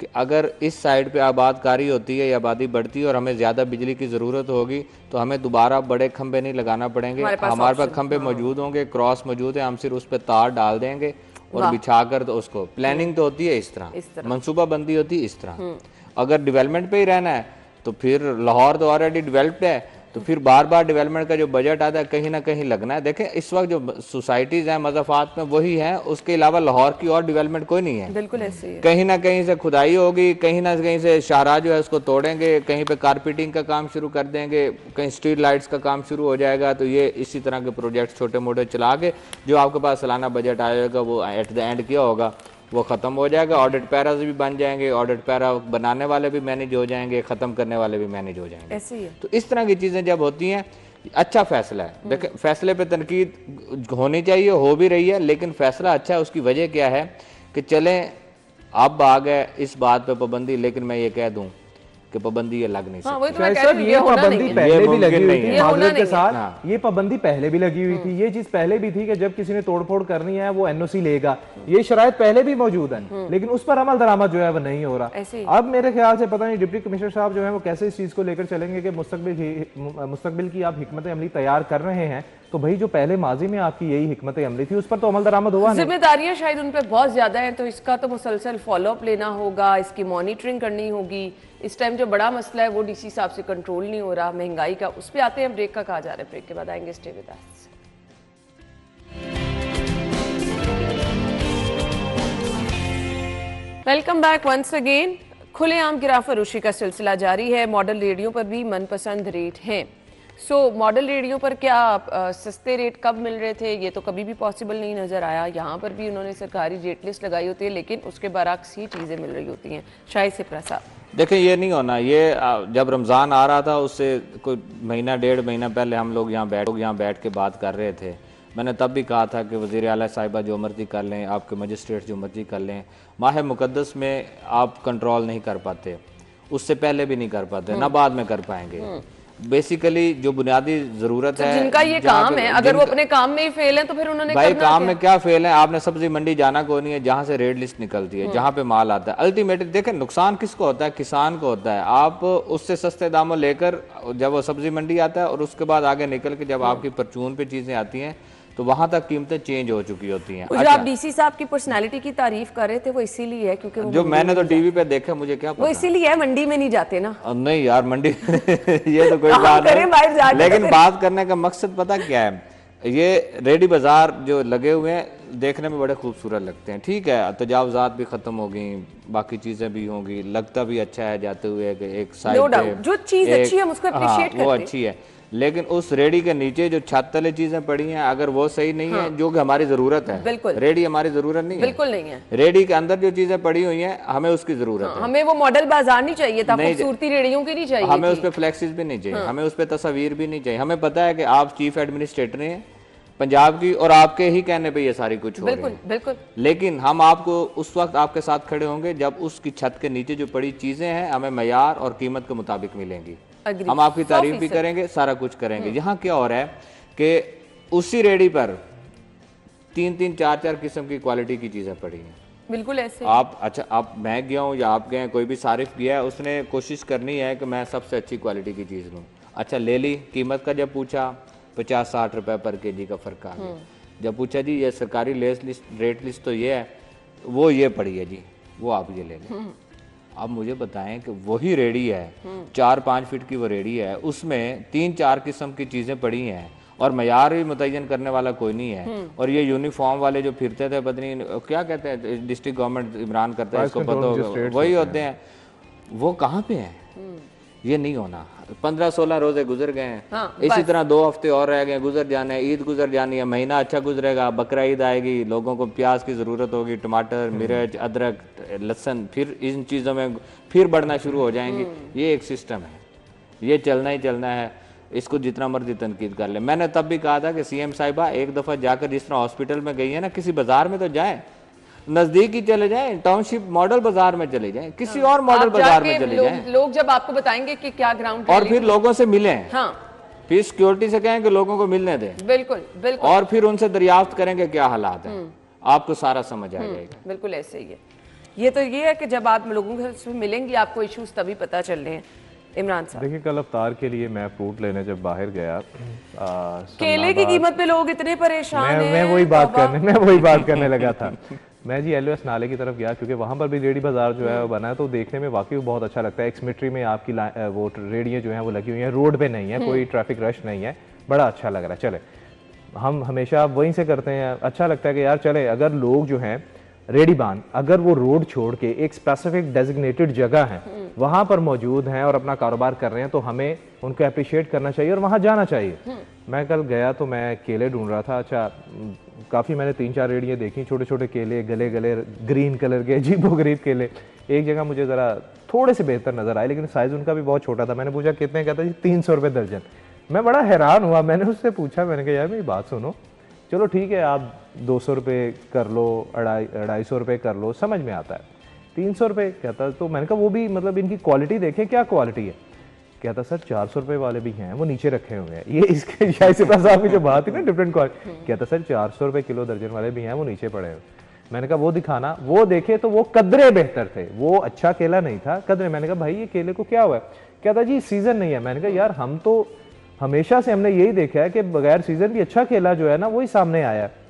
[SPEAKER 2] कि अगर इस साइड पे आबादकारी होती है या आबादी बढ़ती है और हमें ज़्यादा बिजली की ज़रूरत होगी तो हमें दोबारा बड़े खंभे नहीं लगाना पड़ेंगे, हमारे पास खंभे मौजूद होंगे, क्रॉस मौजूद है, हम सिर्फ उस पर तार डाल देंगे और बिछा कर, तो उसको प्लानिंग तो होती है इस तरह, मनसूबाबंदी होती है इस तरह। अगर डेवलपमेंट पे ही रहना है तो फिर लाहौर तो ऑलरेडी डेवलप्ड है, तो तो फिर बार बार डेवलपमेंट का जो बजट आता है कहीं ना कहीं लगना है। देखें इस वक्त जो सोसाइटीज हैं मज़ाफ़ात में वही हैं, उसके अलावा लाहौर की और डेवलपमेंट कोई नहीं है।
[SPEAKER 1] बिल्कुल ऐसे ही है।
[SPEAKER 2] कहीं ना कहीं से खुदाई होगी, कहीं ना कहीं से शाहराह जो है उसको तोड़ेंगे, कहीं पे कारपेटिंग का काम शुरू कर देंगे, कहीं स्ट्रीट लाइट्स का काम शुरू हो जाएगा। तो ये इसी तरह के प्रोजेक्ट छोटे मोटे चला के जो आपके पास सालाना बजट आएगा वो एट द एंड किया होगा वो ख़त्म हो जाएगा। ऑडिट पैराज भी बन जाएंगे, ऑडिट पैरा बनाने वाले भी मैनेज हो जाएंगे, ख़त्म करने वाले भी मैनेज हो जाएंगे।
[SPEAKER 1] ऐसे ही है।
[SPEAKER 2] तो इस तरह की चीज़ें जब होती हैं, अच्छा फैसला है। देखिए फैसले पे तनकीद होनी चाहिए, हो भी रही है, लेकिन फैसला अच्छा है। उसकी वजह क्या है कि चलें अब आ गए इस बात पे पाबंदी, लेकिन मैं ये कह दूं कि पाबंदी ये लग नहीं सकती।
[SPEAKER 1] वही तो मैं कह रही हूं, ये
[SPEAKER 3] पाबंदी पहले भी लगी हुई थी माजरत के साथ।
[SPEAKER 2] हाँ।
[SPEAKER 3] ये पाबंदी पहले भी लगी हुई थी। ये चीज पहले भी थी कि जब किसी ने तोड़फोड़ करनी है वो एनओसी लेगा। ये शरायत पहले भी मौजूद है, लेकिन उस पर अमल दरामद जो है वो नहीं हो रहा। अब मेरे ख्याल से पता नहीं डिप्टी कमिश्नर साहब जो है वो कैसे इस चीज को लेकर चलेंगे कि मुस्तकबिल की आप हिकमत अमली तैयार कर रहे हैं, तो भाई जो पहले माजी में आपकी यही हिकमत अमली थी उस पर तो अमल दरामद हुआ नहीं।
[SPEAKER 1] जिम्मेदारियां शायद उन पर बहुत ज्यादा है, तो इसका तो मुसलसल फॉलोअप लेना होगा, इसकी मॉनिटरिंग करनी होगी। इस टाइम जो बड़ा मसला है वो डीसी साहब से कंट्रोल नहीं हो रहा, महंगाई का। उस पर आते हैं, ब्रेक का कहा जा रहा है, ब्रेक के बाद आएंगे। Stay with us. Welcome back once again. खुलेआम गिरा फरोशी का सिलसिला जारी है। मॉडल रेडियो पर भी मनपसंद रेट हैं। मॉडल रेडियो पर क्या सस्ते रेट कब मिल रहे थे, ये तो कभी भी पॉसिबल नहीं नजर आया। यहाँ पर भी उन्होंने सरकारी रेट लिस्ट लगाई होती है, लेकिन उसके बरअक्स ही चीजें मिल रही होती हैं। शायद से प्रसाद
[SPEAKER 2] देखिए ये नहीं होना। ये जब रमज़ान आ रहा था उससे कोई महीना डेढ़ महीना पहले हम लोग यहाँ बैठ के बात कर रहे थे। मैंने तब भी कहा था कि वज़ीर आला साहिबा जो मर्जी कर लें, आपके मजिस्ट्रेट जो मर्जी कर लें, माह मुक़द्दस में आप कंट्रोल नहीं कर पाते, उससे पहले भी नहीं कर पाते, ना बाद में कर पाएंगे। बेसिकली जो बुनियादी जरूरत है,
[SPEAKER 1] जिनका ये काम है, अगर वो अपने काम में ही फेल है तो फिर उन्होंने
[SPEAKER 2] भाई काम में क्या फेल है। आपने सब्जी मंडी जाना कोई नहीं है जहां से रेट लिस्ट निकलती है, जहां पे माल आता है। अल्टीमेटली देखें नुकसान किसको होता है, किसान को होता है। आप उससे सस्ते दामों लेकर जब वो सब्जी मंडी आता है और उसके बाद आगे निकल के जब आपकी परचून पे चीजें आती हैं तो वहां तक कीमतें चेंज हो चुकी होती हैं।
[SPEAKER 1] जो आप डीसी साहब की पर्सनालिटी की तारीफ कर रहे थे वो इसीलिए है क्योंकि
[SPEAKER 2] जो मैंने तो टीवी पे देखा, मुझे क्या पता।
[SPEAKER 1] वो इसीलिए है, मंडी में नहीं जाते ना।
[SPEAKER 2] नहीं यार मंडी ये तो कोई बात नहीं, लेकिन बात करने का मकसद पता क्या है, ये रेडी बाजार जो लगे हुए हैं देखने में बड़े खूबसूरत लगते हैं। ठीक है, तजावजात भी खत्म हो गई, बाकी चीजें भी होंगी, लगता भी अच्छा है जाते हुए कि एक साइड पे
[SPEAKER 1] जो चीज अच्छी है हम उसको अप्रिशिएट करते हैं,
[SPEAKER 2] वो अच्छी है। लेकिन उस रेडी के नीचे जो छत तले चीजें पड़ी हैं अगर वो सही नहीं है, जो कि हमारी जरूरत है,
[SPEAKER 1] बिल्कुल
[SPEAKER 2] रेडी हमारी जरूरत नहीं है,
[SPEAKER 1] बिल्कुल नहीं है।
[SPEAKER 2] रेडी के अंदर जो चीजें पड़ी हुई हैं हमें उसकी जरूरत है।
[SPEAKER 1] हमें वो मॉडल बाजार नहीं चाहिए था, खूबसूरती रेडियों की नहीं चाहिए,
[SPEAKER 2] हमें उस पर फ्लैक्सीज भी नहीं चाहिए, हमें उस पर तस्वीर भी नहीं चाहिए। हमें पता है कि आप चीफ एडमिनिस्ट्रेटर हैं पंजाब की और आपके ही कहने पे ये सारी कुछ हो रही है।
[SPEAKER 1] बिल्कुल।
[SPEAKER 2] लेकिन हम आपको उस वक्त आपके साथ खड़े होंगे जब उसकी छत के नीचे जो पड़ी चीजें हैं हमें मयार और कीमत के मुताबिक मिलेंगी। हम आपकी तारीफ भी करेंगे, सारा कुछ करेंगे। यहाँ क्या हो रहा है कि उसी रेडी पर 3-3, 4-4 किस्म की क्वालिटी की चीजें पड़ी हैं।
[SPEAKER 1] बिल्कुल ऐसे
[SPEAKER 2] आप अच्छा आप मैं गया हूँ या आप गए, कोई भी सारिफ गया है, उसने कोशिश करनी है कि मैं सबसे अच्छी क्वालिटी की चीज़ लूँ। अच्छा ले ली, कीमत का जब पूछा 50-60 रुपए पर केजी का फ़र्क आ गया। जब पूछा जी ये सरकारी रेट लिस्ट तो ये है, वो ये पड़ी है जी, वो आप ये ले लें। अब मुझे बताएं कि वही रेडी है, 4-5 फीट की वो रेडी है, उसमें 3-4 किस्म की चीज़ें पड़ी हैं और मयार भी मुतय्यन करने वाला कोई नहीं है। और ये यूनिफॉर्म वाले जो फिरते थे पता नहीं क्या कहते हैं, डिस्ट्रिक्ट गवर्नमेंट इमरान करता है, इसको पता होगा, वही होते हैं। वो कहाँ पे हैं? ये नहीं होना। 15-16 रोजे गुजर गए हैं, इसी तरह 2 हफ्ते और रह गए, गुजर जाने, ईद गुजर जानी है, महीना अच्छा गुजरेगा, बकरा ईद आएगी, लोगों को प्याज की ज़रूरत होगी, टमाटर, मिर्च, अदरक, लहसुन, फिर इन चीज़ों में फिर बढ़ना शुरू हो जाएंगी। ये एक सिस्टम है, ये चलना ही चलना है, इसको जितना मर्जी तनकीद कर ले। मैंने तब भी कहा था कि सीएम साहिबा एक दफ़ा जाकर जिस तरह हॉस्पिटल में गई है ना, किसी बाजार में तो जाएं, नजदीक ही चले जाएं, टाउनशिप मॉडल बाजार में चले जाएं, किसी और मॉडल बाजार में चले जाएं।
[SPEAKER 1] लोग जब आपको बताएंगे कि क्या ग्राउंड,
[SPEAKER 2] और फिर लोगों से मिलें, फिर सिक्योरिटी से कहें कि लोगों को मिलने दें,
[SPEAKER 1] बिल्कुल,
[SPEAKER 2] और फिर उनसे दरियाफ्त करेंगे क्या हालात है, आपको सारा समझ आ जाएगा।
[SPEAKER 1] बिल्कुल ऐसे ही है। ये तो ये है कि जब आप लोगों से मिलेंगे आपको इश्यूज तभी पता चल रहे हैं। इमरान साहब
[SPEAKER 3] देखिए, कल अफ्तार के लिए मैं फ्रूट लेने जब बाहर गया,
[SPEAKER 1] केले की कीमत पे लोग इतने परेशान हैं।
[SPEAKER 3] मैं वही बात करने लगा था। मैं जी LOS नाले की तरफ गया क्योंकि वहाँ पर भी रेडी बाज़ार जो है वो बना है, तो देखने में वाकई बहुत अच्छा लगता है। एक्समिट्री में आपकी वो रेडियाँ जो हैं वो लगी हुई हैं, रोड पे नहीं है, कोई ट्रैफिक रश नहीं है, बड़ा अच्छा लग रहा है। चले हम हमेशा वहीं से करते हैं, अच्छा लगता है कि यार चले अगर लोग जो हैं रेडी बान अगर वो रोड छोड़ के एक स्पेसिफिक डेजिग्नेटेड जगह है वहाँ पर मौजूद हैं और अपना कारोबार कर रहे हैं, तो हमें उनको अप्रिशिएट करना चाहिए और वहाँ जाना चाहिए। मैं कल गया तो मैं केले ढूंढ रहा था, अच्छा काफ़ी मैंने 3-4 रेड़ियाँ देखी, छोटे छोटे केले, गले गले ग्रीन कलर के अजीबोगरीब केले। एक जगह मुझे ज़रा थोड़े से बेहतर नज़र आए, लेकिन साइज़ उनका भी बहुत छोटा था। मैंने पूछा कितने, कहता जी 300 रुपये दर्जन। मैं बड़ा हैरान हुआ, मैंने उससे पूछा, मैंने कहा यार मेरी बात सुनो, चलो ठीक है आप 200 रुपये कर लो, 250 रुपये कर लो, समझ में आता है, 300 रुपये कहता। तो मैंने कहा वो भी मतलब इनकी क्वालिटी देखें, क्या क्वालिटी है। कहता सर 400 रुपये वाले भी हैं, वो नीचे रखे हुए हैं। ये इसके शायद साहब की जो बात थी ना डिफरेंट क्वालिटी, कहता सर 400 रुपये किलो दर्जन वाले भी हैं, वो नीचे पड़े हुए। मैंने कहा वो दिखाना, वो देखे तो वो कदरे बेहतर थे, वो अच्छा केला नहीं था, कदरे। मैंने कहा भाई ये केले को क्या हुआ है। कहता जी सीजन नहीं है। मैंने कहा यार हम तो हमेशा से हमने यही देखा है कि बगैर सीजन भी अच्छा केला जो है ना वही सामने आया है।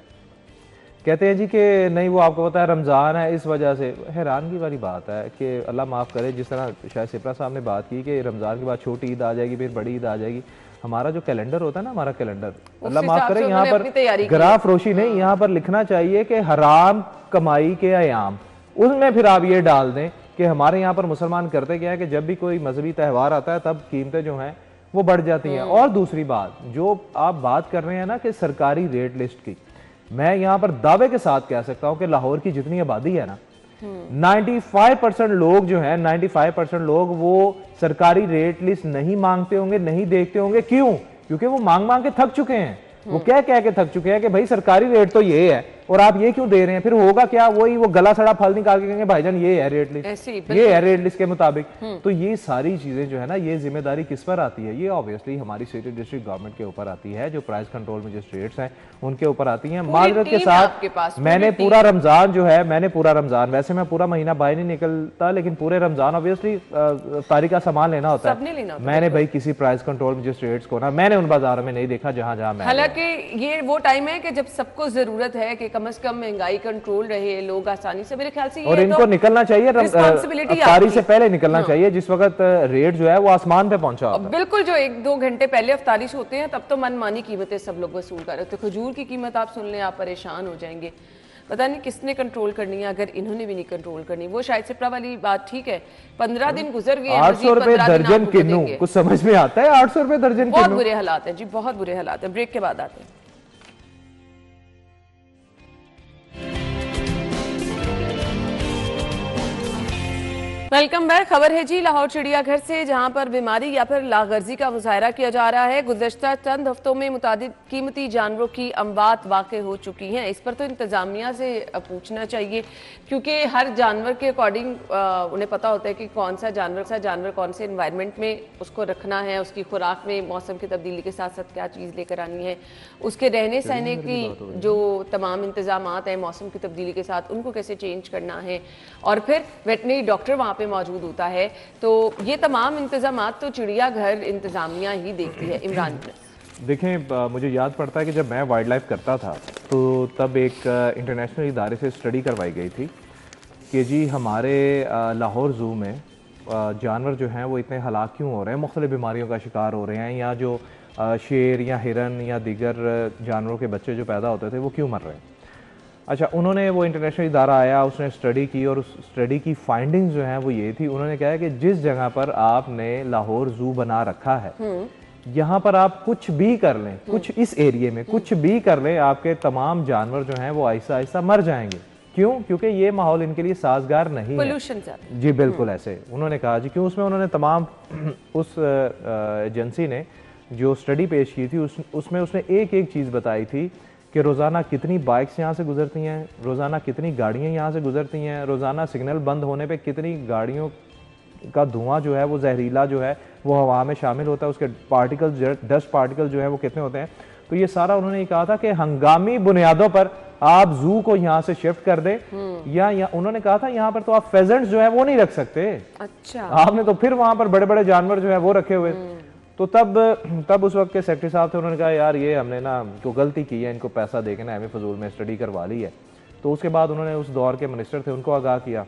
[SPEAKER 3] कहते हैं जी कि नहीं वो आपको पता है रमज़ान है इस वजह से। हैरानगी वाली बात है कि अल्लाह माफ़ करे, जिस तरह शायद सिपरा साहब ने बात की कि रमज़ान के बाद छोटी ईद आ जाएगी, फिर बड़ी ईद आ जाएगी। हमारा जो कैलेंडर होता है ना, हमारा कैलेंडर, अल्लाह माफ़ करे, यहाँ पर ग्राफ रोशी नहीं, यहाँ पर लिखना चाहिए कि हराम कमाई के अयाम, उसमें फिर आप ये डाल दें कि हमारे यहाँ पर मुसलमान करते क्या है कि जब भी कोई मजहबी त्यौहार आता है तब कीमतें जो हैं वो बढ़ जाती हैं। और दूसरी बात जो आप बात कर रहे हैं ना कि सरकारी रेट लिस्ट की, मैं यहां पर दावे के साथ कह सकता हूं कि लाहौर की जितनी आबादी है ना, 95% लोग जो हैं, 95% लोग वो सरकारी रेट लिस्ट नहीं मांगते होंगे, नहीं देखते होंगे। क्यों? क्योंकि वो मांग मांग के थक चुके हैं, वो कह के थक चुके हैं कि भाई सरकारी रेट तो ये है और आप ये क्यों दे रहे हैं। फिर होगा क्या, वही वो गला सड़ा फल निकाल के कहेंगे भाईजान ये है रेट लिस्ट, ये है रेट लिस्ट के मुताबिक। तो ये सारी चीजें जो है ना, ये जिम्मेदारी किस पर आती है? ये ऑब्वियसली हमारी सिटी डिस्ट्रिक्ट गवर्नमेंट के ऊपर आती है, जो प्राइस कंट्रोल मजिस्ट्रेट्स हैं उनके ऊपर आती है। माजरत के साथ मैंने पूरा रमजान जो है, मैंने पूरा रमजान, वैसे मैं पूरा महीना बाहर नहीं निकलता, लेकिन पूरे रमजान ऑब्वियसली तारीख का सामान लेना होता है। मैंने भाई किसी प्राइस कंट्रोल मजिस्ट्रेट्स को ना, मैंने उन बाजारों में नहीं देखा जहां जहां मैं।
[SPEAKER 1] हालांकि ये वो टाइम है कि जब सबको जरूरत है कि कम से कम महंगाई कंट्रोल रहे, लोग आसानी से, मेरे ख्याल से
[SPEAKER 3] और इनको निकलना चाहिए अफ्तारी से पहले निकलना चाहिए, जिस वक्त रेट जो है वो आसमान पे पहुंचा होता है।
[SPEAKER 1] बिल्कुल, जो 1-2 घंटे पहले अफ्तारी होते हैं तब तो मनमानी कीमतें सब लोग वसूल कर रहे होते हैं। खजूर की कीमत आप सुन लें, आप परेशान हो जाएंगे। पता नहीं किसने कंट्रोल करनी है, अगर इन्होंने भी नहीं कंट्रोल करनी। वो शायद सिपरा वाली बात ठीक है, 15 दिन गुजर गए,
[SPEAKER 3] 800 रुपए दर्जन किन्नू, कुछ समझ में आता है? 800 रुपए दर्जन,
[SPEAKER 1] बहुत बुरे हालात है जी, बहुत बुरे हालात है। ब्रेक के बाद आते हैं। Welcome back. खबर है जी लाहौर चिड़ियाघर से, जहां पर बीमारी या फिर लागर्जी का मुजाहरा किया जा रहा है। गुज़श्ता चंद हफ्तों में मुतादिद कीमती जानवरों की अमवात वाक़ हो चुकी हैं। इस पर तो इंतज़ामिया से पूछना चाहिए, क्योंकि हर जानवर के अकॉर्डिंग उन्हें पता होता है कि कौन सा जानवर कौन से इन्वायरमेंट में उसको रखना है, उसकी खुराक में मौसम की तब्दीली के साथ साथ क्या चीज़ लेकर आनी है, उसके रहने सहने की जो तमाम इंतजामात हैं मौसम की तब्दीली के साथ, उनको कैसे चेंज करना है, और फिर वेटनरी डॉक्टर वहाँ पे मौजूद होता है। तो ये तमाम इंतजामात तो चिड़ियाघर इंतजामिया ही देखती है। इमरान,
[SPEAKER 3] देखें मुझे याद पड़ता है कि जब मैं वाइल्ड लाइफ करता था तो तब एक इंटरनेशनल इदारे से स्टडी करवाई गई थी कि जी हमारे लाहौर ज़ू में जानवर जो हैं वो इतने हलाक क्यों हो रहे हैं, मुख्तलिफ बीमारियों का शिकार हो रहे हैं, या जो शेर या हिरन या दीगर जानवरों के बच्चे जो पैदा होते थे वो क्यों मर रहे हैं। अच्छा, उन्होंने, वो इंटरनेशनल इदारा आया, उसने स्टडी की और उस स्टडी की फाइंडिंग्स जो हैं वो ये थी, उन्होंने कहा है कि जिस जगह पर आपने लाहौर ज़ू बना रखा है, यहाँ पर आप कुछ भी कर लें, कुछ इस एरिया में कुछ भी कर लें, आपके तमाम जानवर जो हैं वो आहिस्ता आहिस्ता मर जाएंगे। क्यों? क्योंकि ये माहौल इनके लिए साजगार नहीं है।
[SPEAKER 1] पोल्यूशन है
[SPEAKER 3] जी, बिल्कुल ऐसे उन्होंने कहा जी। क्यों? उसमें उन्होंने तमाम उस एजेंसी ने जो स्टडी पेश की थी उसमें उसने एक एक चीज़ बताई थी कि रोज़ाना कितनी बाइक्स यहाँ से गुजरती हैं, रोज़ाना कितनी गाड़ियाँ यहाँ से गुजरती हैं, रोज़ाना सिग्नल बंद होने पे कितनी गाड़ियों का धुआं जो है वो जहरीला जो है वो हवा में शामिल होता है, उसके पार्टिकल्स, डस्ट पार्टिकल जो है वो कितने होते हैं। तो ये सारा उन्होंने कहा था कि हंगामी बुनियादों पर आप जू को यहाँ से शिफ्ट कर दें, या उन्होंने कहा था यहाँ पर तो आप फेजेंट्स जो है वो नहीं रख सकते।
[SPEAKER 1] अच्छा,
[SPEAKER 3] आपने तो फिर वहां पर बड़े बड़े जानवर जो है वो रखे हुए। तो तब उस वक्त के सेक्रेटरी साहब थे, उन्होंने कहा यार ये हमने ना को गलती की है, इनको पैसा देके ना हमें फजूल में स्टडी करवा ली है। तो उसके बाद उन्होंने उस दौर के मिनिस्टर थे उनको आगाह किया।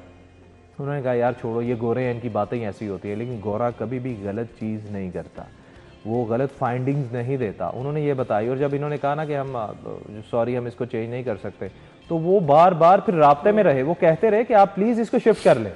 [SPEAKER 3] उन्होंने कहा यार छोड़ो, ये गोरे हैं, इनकी बातें ही ऐसी होती है, लेकिन गोरा कभी भी गलत चीज़ नहीं करता, वो गलत फाइंडिंग्स नहीं देता। उन्होंने ये बताई, और जब इन्होंने कहा ना कि हम सॉरी हम इसको चेंज नहीं कर सकते, तो वो बार बार फिर राब्ते में रहे, वो कहते रहे कि आप प्लीज़ इसको शिफ्ट कर लें।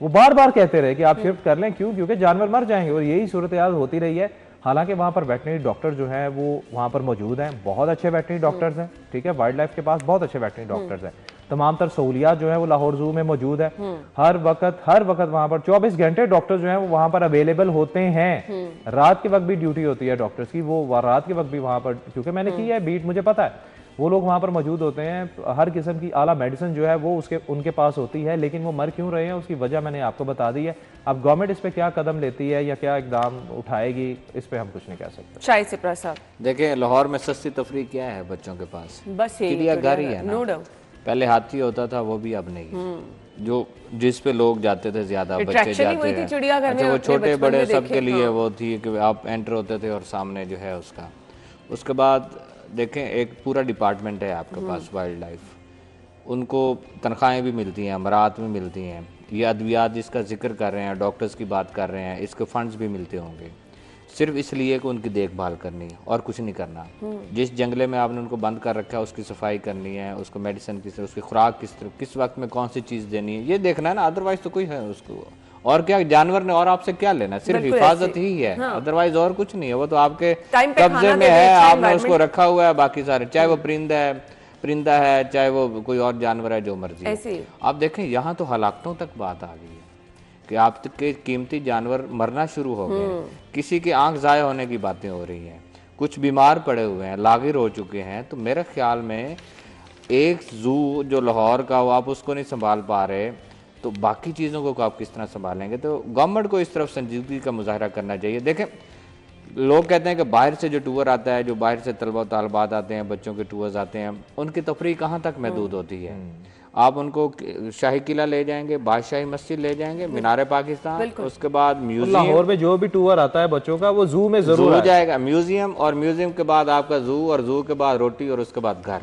[SPEAKER 3] वो बार बार कहते रहे कि आप शिफ्ट कर लें, क्यों? क्योंकि जानवर मर जाएंगे, और यही सूरत हाल होती रही है। हालांकि वहाँ पर वेटनरी डॉक्टर जो हैं वो वहाँ पर मौजूद हैं, बहुत अच्छे वेटनरी डॉक्टर्स हैं, ठीक है, वाइल्ड लाइफ के पास बहुत अच्छे वेटनरी डॉक्टर्स हैं, तमाम तर सहूलियात जो है वो लाहौर जू में मौजूद है। हर वक्त वहाँ पर 24 घंटे डॉक्टर जो हैं वो वहाँ पर अवेलेबल होते हैं। रात के वक्त भी ड्यूटी होती है डॉक्टर्स की, वो रात के वक्त भी वहाँ पर, क्योंकि मैंने की है बीट, मुझे पता है, वो लोग वहाँ पर मौजूद होते हैं। हर किस्म की आला मेडिसिन जो है वो उनके पास होती है, लेकिन वो मर क्यों रहे हैं उसकी वजह मैंने आपको बता दी है। अब गवर्नमेंट इस पे क्या कदम लेती है या क्या इकदाम उठाएगी, इस पे हम कुछ नहीं कह सकते।
[SPEAKER 1] शायद से प्रसाद
[SPEAKER 2] देखिए, लाहौर में सस्ती तफरी क्या है बच्चों के पास?
[SPEAKER 1] बस
[SPEAKER 2] चिड़ियाघर ही है ना।
[SPEAKER 1] No doubt.
[SPEAKER 2] पहले हाथी होता था, वो भी अब नहीं। जो जिस पे लोग जाते थे ज्यादा बच्चे जाते हैं, अच्छा वो छोटे बड़े सबके लिए वो थी कि आप एंटर होते थे और सामने जो है उसका। उसके बाद देखें, एक पूरा डिपार्टमेंट है आपके पास वाइल्ड लाइफ, उनको तनख्वाहें भी मिलती हैं, अमरात भी मिलती हैं, ये अद्वियात जिसका जिक्र कर रहे हैं, डॉक्टर्स की बात कर रहे हैं, इसके फंड्स भी मिलते होंगे, सिर्फ इसलिए कि उनकी देखभाल करनी है और कुछ नहीं करना। जिस जंगले में आपने उनको बंद कर रखा है उसकी सफाई करनी है, उसको मेडिसिन किस तरह, उसकी खुराक किस तरह, किस वक्त में कौन सी चीज़ देनी है, ये देखना है ना। अदरवाइज तो कोई है उसको, और क्या जानवर ने और आपसे क्या लेना, सिर्फ हिफाजत ही है, अदरवाइज और कुछ नहीं है। वो तो आपके कब्जे में है, आपने उसको रखा हुआ है, बाकी सारे, चाहे वो परिंदा है चाहे वो कोई और जानवर है, जो मर्जी है। आप देखें यहाँ तो हलाकतों तक बात आ गई है कि आपके कीमती जानवर मरना शुरू हो गए, किसी की आंख जाया होने की बातें हो रही हैं, कुछ बीमार पड़े हुए हैं, लागिर हो चुके हैं। तो मेरे ख्याल में एक जू जो लाहौर का हो, आप उसको नहीं संभाल पा रहे, तो बाकी चीज़ों को आप किस तरह संभालेंगे? तो गवर्नमेंट को इस तरफ संजीदगी का मुजाहरा करना चाहिए। देखें, लोग कहते हैं कि बाहर से जो टूर आता है, जो बाहर से तलबा तालबात आते हैं, बच्चों के टूर्स आते हैं, उनकी तफरीह कहाँ तक महदूद होती है? आप उनको शाही किला ले जाएंगे, बादशाही मस्जिद ले जाएंगे, मीनार पाकिस्तान, उसके बाद म्यूजियम।
[SPEAKER 3] लाहौर में जो भी टूर आता है बच्चों का वो जू में जरूर
[SPEAKER 2] हो जाएगा, म्यूजियम, और म्यूजियम के बाद आपका जू, और जू के बाद रोटी, और उसके बाद घर।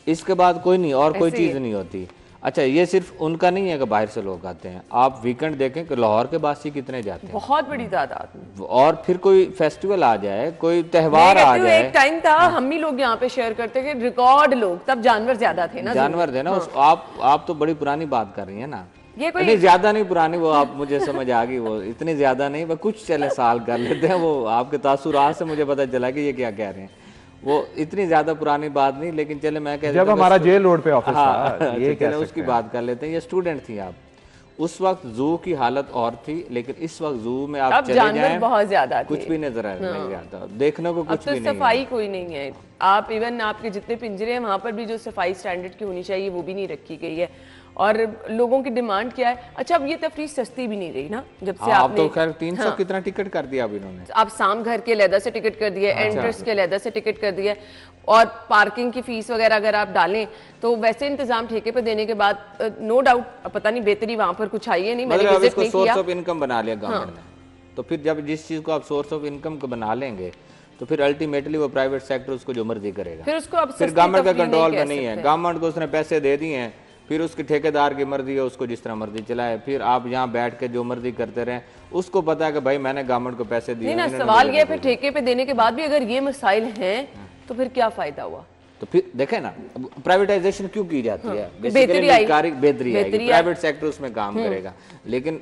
[SPEAKER 2] इसके बाद कोई नहीं, और कोई चीज़ नहीं होती। अच्छा, ये सिर्फ उनका नहीं है कि बाहर से लोग आते हैं, आप वीकेंड देखें कि लाहौर के बासी कितने जाते हैं,
[SPEAKER 1] बहुत बड़ी तादाद।
[SPEAKER 2] और फिर कोई फेस्टिवल आ जाए, कोई त्यौहार आ जाए।
[SPEAKER 1] एक टाइम था, हम ही लोग यहाँ पे शेयर करते थे, रिकॉर्ड लोग, तब जानवर ज्यादा थे ना,
[SPEAKER 2] जानवर थे ना। आप तो बड़ी पुरानी बात कर रही है ना, ये कोई ज्यादा नहीं पुरानी, वो आप मुझे समझ आ गई, वो इतनी ज्यादा नहीं, वो कुछ चले साल कर लेते हैं। वो आपके तासुरात से मुझे पता चला कि ये क्या कह रहे हैं, वो इतनी ज्यादा पुरानी बात नहीं, लेकिन चले मैं कह
[SPEAKER 3] जब हमारा जेल रोड पे ऑफिस था,
[SPEAKER 2] ये चले उसकी बात कर लेते हैं। ये स्टूडेंट थी आप, उस वक्त जू की हालत और थी, लेकिन इस वक्त जू में आप चले जाएं,
[SPEAKER 1] बहुत ज्यादा
[SPEAKER 2] कुछ भी नजर नहीं आता, देखने को कुछ भी नहीं,
[SPEAKER 1] सफाई कोई नहीं है। आप इवन आपके जितने पिंजरे हैं वहां पर भी जो सफाई स्टैंडर्ड की होनी चाहिए वो भी नहीं रखी गई है, और लोगों की डिमांड क्या है। अच्छा, अब ये तफरीह सस्ती भी नहीं रही ना, जब से आपने
[SPEAKER 2] तो खैर 300 कितना टिकट कर दिया अब इन्होंने,
[SPEAKER 1] आप शाम घर के अलहदा से टिकट कर दिया, एंट्रेंस के अलहदा से टिकट कर दिया, और पार्किंग की फीस वगैरह अगर आप डालें तो वैसे इंतजाम ठेके पे देने के बाद नो डाउट पता नहीं बेहतरी वहां पर कुछ आई है नहीं, मैंने विजिट नहीं किया।
[SPEAKER 2] सोर्स ऑफ इनकम बना लिया गवर्नमेंट ने, तो फिर जब जिस चीज को आप सोर्स ऑफ इनकम को बना लेंगे तो फिर अल्टीमेटली वो प्राइवेट सेक्टर उसको जो मर्जी करेगा, फिर गवर्नमेंट का कंट्रोल में नहीं है। गवर्नमेंट को उसने पैसे दे दिए हैं, फिर उसके ठेकेदार की मर्जी है, उसको जिस तरह मर्जी चलाए, फिर आप यहाँ बैठ के जो मर्जी करते रहें। उसको पता है कि भाई मैंने गवर्नमेंट को पैसे दिए
[SPEAKER 1] ना। सवाल ये फिर ठेके पे देने के बाद भी अगर ये मसाइल हैं तो फिर क्या फायदा हुआ?
[SPEAKER 2] तो फिर देखें ना, प्राइवेटाइजेशन क्यों की जाती है?
[SPEAKER 1] बेहतरी
[SPEAKER 2] आएगी, प्राइवेट सेक्टर उसमें काम करेगा, लेकिन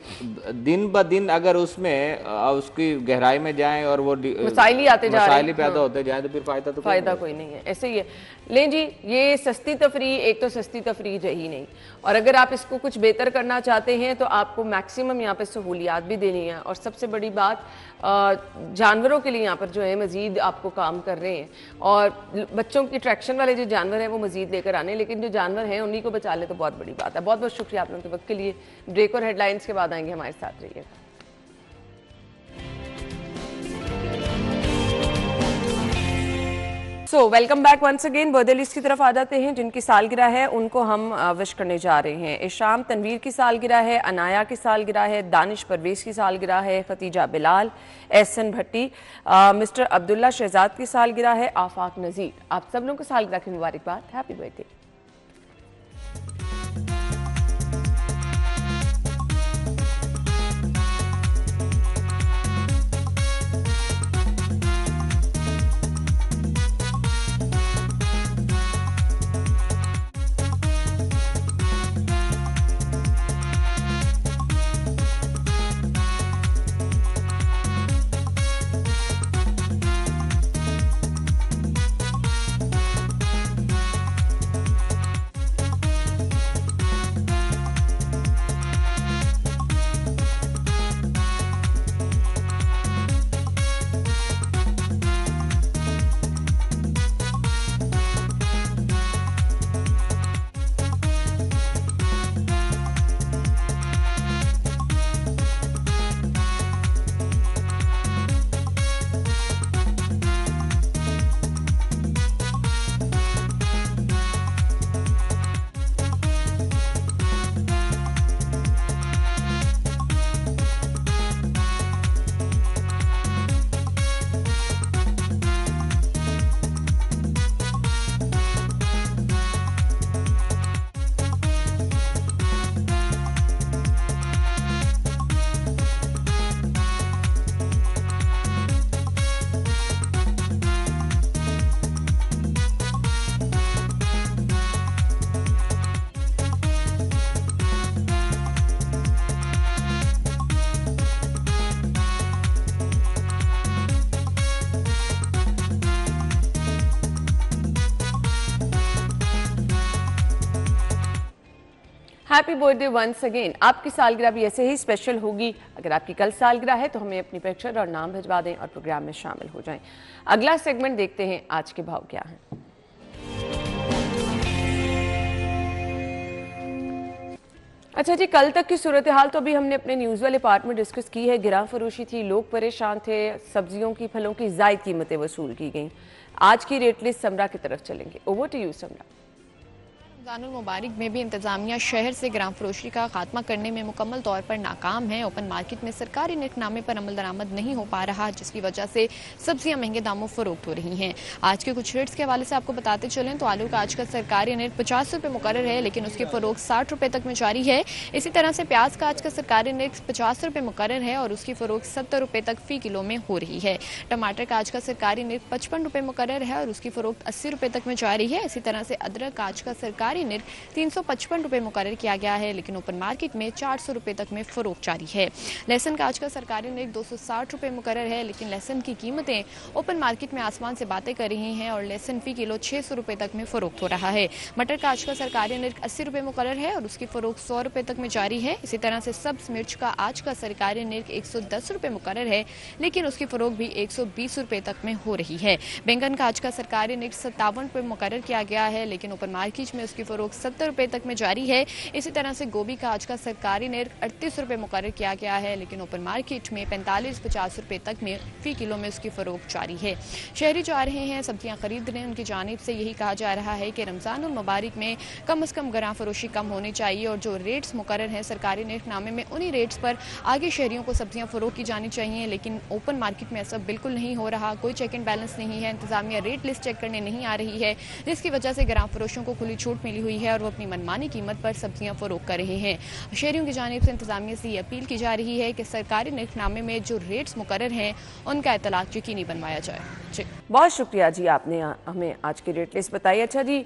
[SPEAKER 2] दिन ब दिन अगर उसमें उसकी गहराई में जाएं और वो
[SPEAKER 1] मसाइल ही आते जा रहे हैं,
[SPEAKER 2] मसाइल पैदा होते जाए, तो फिर फायदा
[SPEAKER 1] कोई नहीं है। ऐसे ही है। लें जी, ये सस्ती तफरीह, एक तो सस्ती तफरीह ही नहीं, और अगर आप इसको कुछ बेहतर करना चाहते हैं तो आपको मैक्सिमम यहाँ पे सहूलियात भी देनी है, और सबसे बड़ी बात जानवरों के लिए यहाँ पर जो है मजीद आपको काम कर रहे हैं, और बच्चों की अट्रैक्शन वाले जो जानवर हैं वो मजीद लेकर आने, लेकिन जो जानवर हैं उन्हीं को बचा ले तो बहुत बड़ी बात है। बहुत बहुत शुक्रिया आप लोगों के वक्त के लिए। ब्रेक और हेडलाइंस के बाद आएंगे, हमारे साथ रहिएगा। So welcome back once again. Birthday list की तरफ आ जाते हैं। जिनकी सालगिरह है उनको हम विश करने जा रहे हैं। इशाम तनवीर की सालगिरह है, अनाया की सालगिरह है, दानिश परवेज की सालगिरह है, खतीजा बिलाल, एहसन भट्टी, मिस्टर अब्दुल्ला शहजाद की सालगिरह है, आफाक नज़ीर। आप सब लोगों को सालगिरह की मुबारकबाद, happy birthday. Happy birthday once again. आपकी सालगिरह भी ऐसे ही स्पेशल होगी। अगर आपकी कल सालगिरह है तो हमें अपनी पिक्चर और नाम भिजवा दें और प्रोग्राम में शामिल हो जाएं। अगला सेगमेंट देखते हैं, आज के भाव क्या हैं। अच्छा जी, कल तक की सूरत हाल तो अभी हमने अपने न्यूज़ वाले पार्ट में डिस्कस की है। गिरां फरोशी थी, लोग परेशान थे, सब्जियों की फलों की ज़ायद कीमतें वसूल की गई। आज की रेट लिस्ट समरा की तरफ चलेंगे। Over to you Samra.
[SPEAKER 4] रमज़ानुल मुबारक में भी इंतजामिया शहर से गिरां फरोशी का खात्मा करने में मुकम्मल तौर पर नाकाम है। ओपन मार्केट में सरकारी निरखनामे पर अमल दरामद नहीं हो पा रहा, जिसकी वजह से सब्जियां महंगे दामों फरोख्त हो रही हैं। आज के कुछ रेट्स के हवाले से आपको बताते चलें तो आलू का आज का सरकारी रेट 50 रुपये मुकर्रर है, लेकिन उसकी फरोख्त 60 रुपये तक में जारी है। इसी तरह से प्याज का आज का सरकारी रेट 50 रुपये मुकर्रर है और उसकी फरोख्त 70 रुपये तक फी किलो में हो रही है। टमाटर का आज का सरकारी रेट 55 रुपये मुकर्रर है और उसकी फरोख्त 80 रुपये तक में जारी है। इसी तरह से अदरक का आज का सरकारी रेट 355 रुपये मुकर्रर किया गया है, लेकिन ओपन मार्केट में 400 रुपये तक में फरोख्त जारी है। लहसुन का आज का सरकारी रेट 260 रुपये मुकर्रर है, लेकिन लहसुन की कीमतें ओपन मार्केट में आसमान से बातें कर रही हैं और लहसुन फी किलो 600 रुपये तक में फरोख्त हो रहा है। मटर का आज का सरकारी रेट 80 रुपये मुकर्रर है और उसकी फरोख्त 100 रुपये तक में जारी है। इसी तरह से सब्ज मिर्च का आज का सरकारी रेट 110 रुपये मुकर्रर है, लेकिन उसकी फरोख्त भी 120 रुपये तक में हो रही है। बैंगन का आज का सरकारी रेट 57 रुपये मुकर्रर किया गया है, लेकिन ओपन मार्केट में उसकी फरोख्त 70 रुपये तक में जारी है। इसी तरह से गोभी का आज का सरकारी रेट 38 रुपये मुकर्रर किया गया है, लेकिन ओपन मार्केट में 45-50 रुपये तक में फी किलो में उसकी फरोख्त जारी है। शहरी जो आ रहे हैं सब्जियां खरीदने, उनकी जानिब से यही कहा जा रहा है कि रमज़ानुल मुबारक में कम अज़ कम गिरां फरोशी कम होनी चाहिए और जो रेट्स मुकर्रर हैं सरकारी निरखनामे में, उन्हीं रेट्स पर आगे शहरियों को सब्जियां फरोख्त की जानी चाहिए। लेकिन ओपन मार्केट में ऐसा बिल्कुल नहीं हो रहा, कोई चेक एंड बैलेंस नहीं है, इंतजामिया रेट लिस्ट चेक करने नहीं आ रही है, जिसकी वजह से गिरां फरोशों को खुली छूट मिली हुई है और वो अपनी मनमानी कीमत पर सब्जियां फरोख्त कर रहे हैं। शहरियों की जानिब से इंतजामिया से ये अपील की जा रही है कि सरकारी निरखनामे में जो रेट्स मुकर्रर हैं उनका इतलाक यकीनी बनवाया जाए। जी, बहुत
[SPEAKER 1] शुक्रिया जी, आपने हमें आज की रेट लिस्ट बताई। अच्छा जी,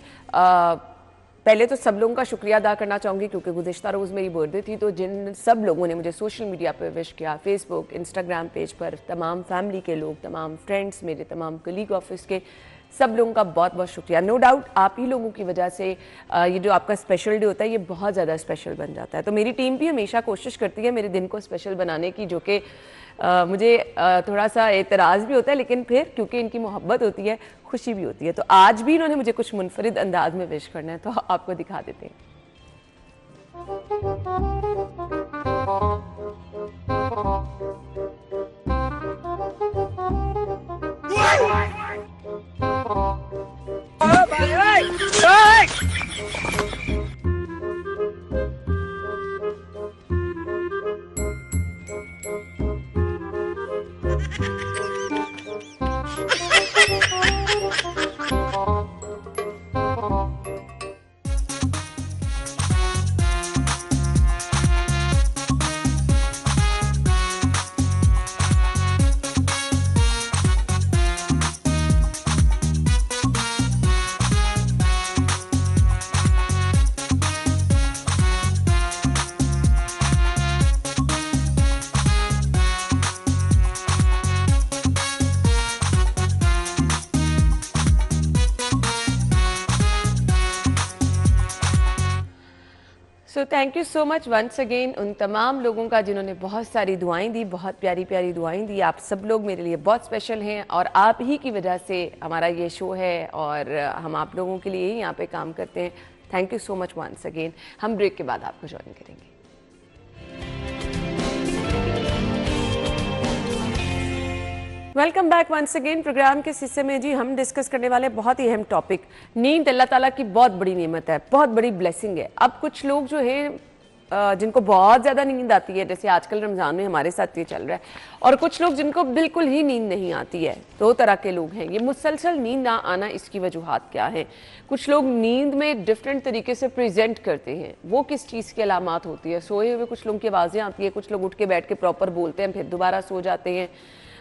[SPEAKER 1] पहले तो सब लोगों का शुक्रिया अदा करना चाहूँगी क्योंकि गुज़िश्ता रोज़ मेरी बर्थडे थी, तो जिन सब लोगों ने मुझे सोशल मीडिया पर विश किया, फेसबुक, इंस्टाग्राम पेज पर, तमाम फैमिली के लोग, तमाम फ्रेंड्स, मेरे तमाम कलीग ऑफिस के, सब लोगों का बहुत बहुत शुक्रिया। नो डाउट आप ही लोगों की वजह से ये जो आपका स्पेशल डे होता है ये बहुत ज़्यादा स्पेशल बन जाता है। तो मेरी टीम भी हमेशा कोशिश करती है मेरे दिन को स्पेशल बनाने की, जो कि मुझे थोड़ा सा एतराज़ भी होता है, लेकिन फिर क्योंकि इनकी मोहब्बत होती है, खुशी भी होती है। तो आज भी इन्होंने मुझे कुछ मुनफरिद अंदाज में विश करना है, तो आपको दिखा देते हैं। So thank you so much once again उन तमाम लोगों का जिन्होंने बहुत सारी दुआएं दी, बहुत प्यारी प्यारी दुआएं दी। आप सब लोग मेरे लिए बहुत स्पेशल हैं और आप ही की वजह से हमारा ये शो है और हम आप लोगों के लिए ही यहाँ पे काम करते हैं। Thank you so much once again. हम ब्रेक के बाद आपको ज्वाइन करेंगे। Welcome back once again. Programme के हिस्से में जी हम डिस्कस करने वाले बहुत ही अहम टॉपिक, नींद अल्लाह ताला की बहुत बड़ी नेमत है, बहुत बड़ी ब्लेसिंग है। अब कुछ लोग जो है जिनको बहुत ज़्यादा नींद आती है, जैसे आजकल रमज़ान में हमारे साथ ये चल रहा है, और कुछ लोग जिनको बिल्कुल ही नींद नहीं आती है। दो तरह के लोग हैं। ये मुसलसल नींद ना आना, इसकी वजूहात क्या है? कुछ लोग नींद में डिफरेंट तरीके से प्रेजेंट करते हैं, वो किस चीज़ की अलामात होती है? सोए हुए कुछ लोगों की आवाज़ें आती है, कुछ लोग उठ के बैठ के प्रॉपर बोलते हैं, फिर दोबारा सो जाते हैं।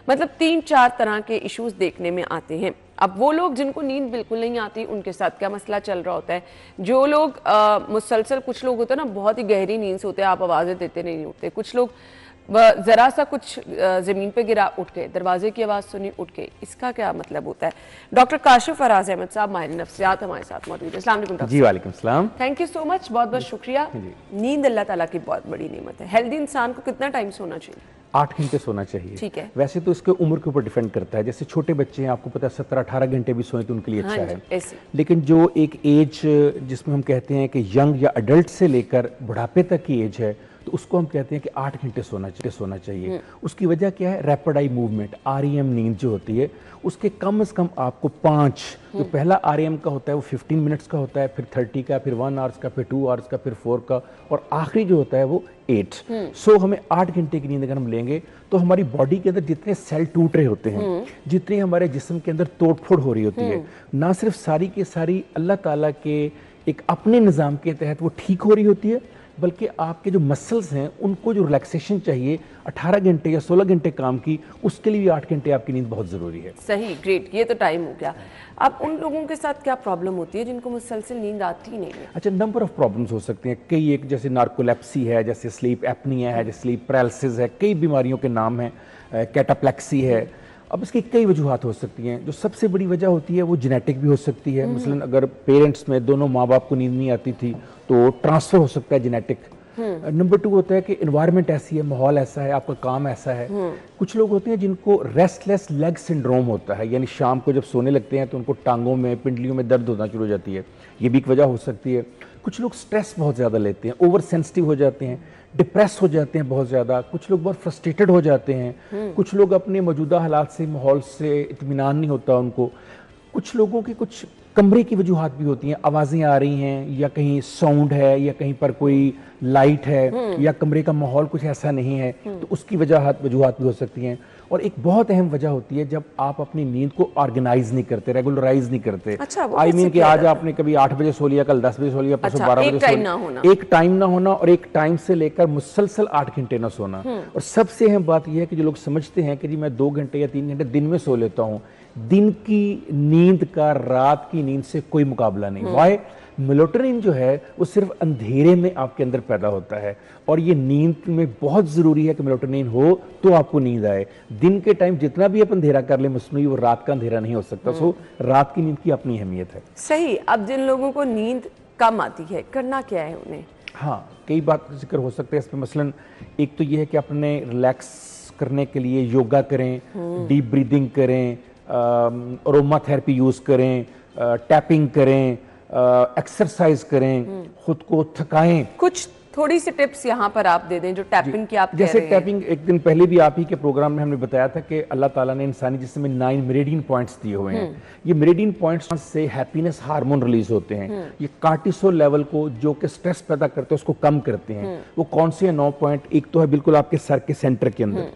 [SPEAKER 1] मतलब 3-4 तरह के इश्यूज देखने में आते हैं। अब वो लोग जिनको नींद बिल्कुल नहीं आती, उनके साथ क्या मसला चल रहा होता है? जो लोग मुसलसल, कुछ लोग होते हैं ना बहुत ही गहरी नींद से होते हैं, आप आवाज़ें देते नहीं उठते। कुछ लोग जरा सा कुछ जमीन पे गिरा, उठ के दरवाजे की आवाज सुनी, उठ के, इसका क्या मतलब होता है? डॉक्टर काशिफ फराज अहमद साहब माहिर नफ्सियात हमारे साथ मौजूद है। अस्सलाम वालेकुम डॉक्टर।
[SPEAKER 5] जी वालेकुम सलाम।
[SPEAKER 1] थैंक यू सो मच, बहुत बहुत शुक्रिया। नींद अल्लाह ताला की बहुत बड़ी नेमत है। हेल्दी इंसान को कितना टाइम सोना चाहिए?
[SPEAKER 5] 8 घंटे सोना चाहिए।
[SPEAKER 1] ठीक है।
[SPEAKER 5] वैसे तो इसके उम्र के ऊपर डिपेंड करता है, जैसे छोटे बच्चे हैं आपको पता है 17-18 घंटे भी सोए तो उनके लिए अच्छा है, लेकिन जो एक एज जिसमें हम कहते हैं कि यंग या अडल्ट से लेकर बुढ़ापे तक की एज है तो उसको हम कहते हैं कि 8 घंटे सोना चाहिए। उसकी वजह क्या है? रैपिड आई मूवमेंट, REM नींद जो होती है उसके कम से कम आपको 5, जो पहला REM का होता है वो 15 मिनट्स का होता है, फिर 30 का, फिर 1 आवर्स का, फिर 2 आवर्स का, फिर 4 का, और आखिरी जो होता है वो 8। सो हमें 8 घंटे की नींद अगर हम लेंगे तो हमारी बॉडी के अंदर जितने सेल टूट रहे होते हैं, जितनी हमारे जिस्म के अंदर तोड़फोड़ हो रही होती है, ना सिर्फ सारी की सारी अल्लाह ताला के एक अपने निज़ाम के तहत वो ठीक हो रही होती है, बल्कि आपके जो मसल्स हैं उनको जो रिलैक्सेशन चाहिए 18 घंटे या 16 घंटे काम की, उसके लिए भी 8 घंटे आपकी नींद बहुत ज़रूरी है।
[SPEAKER 1] सही, ग्रेट, ये तो टाइम हो गया। अब उन लोगों के साथ क्या प्रॉब्लम होती है जिनको मुसलसल नींद आती ही नहीं है?
[SPEAKER 5] अच्छा, नंबर ऑफ प्रॉब्लम्स हो सकती हैं कई, एक जैसे नार्कोलेप्सी है, जैसे स्लीप एपनिया है, जैसे स्लीप पैरालिसिस है, कई बीमारियों के नाम हैं, कैटाप्लेक्सी है। अब इसकी कई वजूहत हो सकती हैं। जो सबसे बड़ी वजह होती है वो जेनेटिक भी हो सकती है, मसलन अगर पेरेंट्स में दोनों माँ बाप को नींद नहीं आती थी तो ट्रांसफ़र हो सकता है जेनेटिक। नंबर 2 होता है कि इन्वायरमेंट ऐसी है, माहौल ऐसा है, आपका काम ऐसा है। कुछ लोग होते हैं जिनको रेस्टलेस लेग सिंड्रोम होता है, यानी शाम को जब सोने लगते हैं तो उनको टांगों में, पिंडलियों में दर्द होना शुरू हो जाती है, ये भी एक वजह हो सकती है। कुछ लोग स्ट्रेस बहुत ज़्यादा लेते हैं, ओवर सेंसिटिव हो जाते हैं, डिप्रेस हो जाते हैं बहुत ज़्यादा, कुछ लोग बहुत फ्रस्ट्रेटेड हो जाते हैं, कुछ लोग अपने मौजूदा हालात से, माहौल से इत्मीनान नहीं होता उनको। कुछ लोगों की कुछ कमरे की वजूहत भी होती हैं, आवाज़ें आ रही हैं या कहीं साउंड है या कहीं पर कोई लाइट है या कमरे का माहौल कुछ ऐसा नहीं है, तो उसकी वजूहत भी हो सकती हैं। और एक बहुत अहम वजह होती है जब आप अपनी नींद को ऑर्गेनाइज नहीं करते, रेगुलराइज नहीं करते।
[SPEAKER 1] अच्छा,
[SPEAKER 5] आई मीन कि आज आपने कभी 8 बजे सो लिया, कल 10 बजे सो लिया, परसों 12 बजे सो लिया, एक टाइम ना होना और एक टाइम से लेकर मुसलसल 8 घंटे ना सोना। और सबसे अहम बात यह है कि जो लोग समझते हैं कि जी मैं 2 घंटे या 3 घंटे दिन में सो लेता हूँ, दिन की नींद का रात की नींद से कोई मुकाबला नहीं। वाई? मेलाटोनिन जो है वो सिर्फ अंधेरे में आपके अंदर पैदा होता है, और ये नींद में बहुत ज़रूरी है कि मेलाटोनिन हो तो आपको नींद आए। दिन के टाइम जितना भी आप अंधेरा कर ले मसनूई, वो रात का अंधेरा नहीं हो सकता। सो रात की नींद की अपनी अहमियत है।
[SPEAKER 1] सही। अब जिन लोगों को नींद कम आती है, करना क्या है उन्हें? हाँ,
[SPEAKER 5] कई बात जिक्र हो सकते हैं इसमें। मसलन एक तो ये है कि अपने रिलैक्स करने के लिए योगा करें, डीप ब्रीदिंग करें, अरोमा थेरेपी यूज़ करें, टैपिंग करें, एक्सरसाइज करें, खुद को थकाएं।
[SPEAKER 1] कुछ थोड़ी सी टिप्स यहाँ पर आप दे दें जो टैपिंग की आप
[SPEAKER 5] जैसे टैपिंग एक दिन पहले भी आप ही के प्रोग्राम में हमने बताया था कि अल्लाह ताला ने इंसानी जिस्म में 9 मेरिडियन पॉइंट्स दिए हुए हैं। ये मेरिडियन पॉइंट्स से हैप्पीनेस हार्मोन रिलीज होते हैं, ये कार्टिसोल लेवल को जो कि स्ट्रेस पैदा करते हैं उसको कम करते हैं। वो कौन से 9 पॉइंट? एक तो है बिल्कुल आपके सर के सेंटर के अंदर,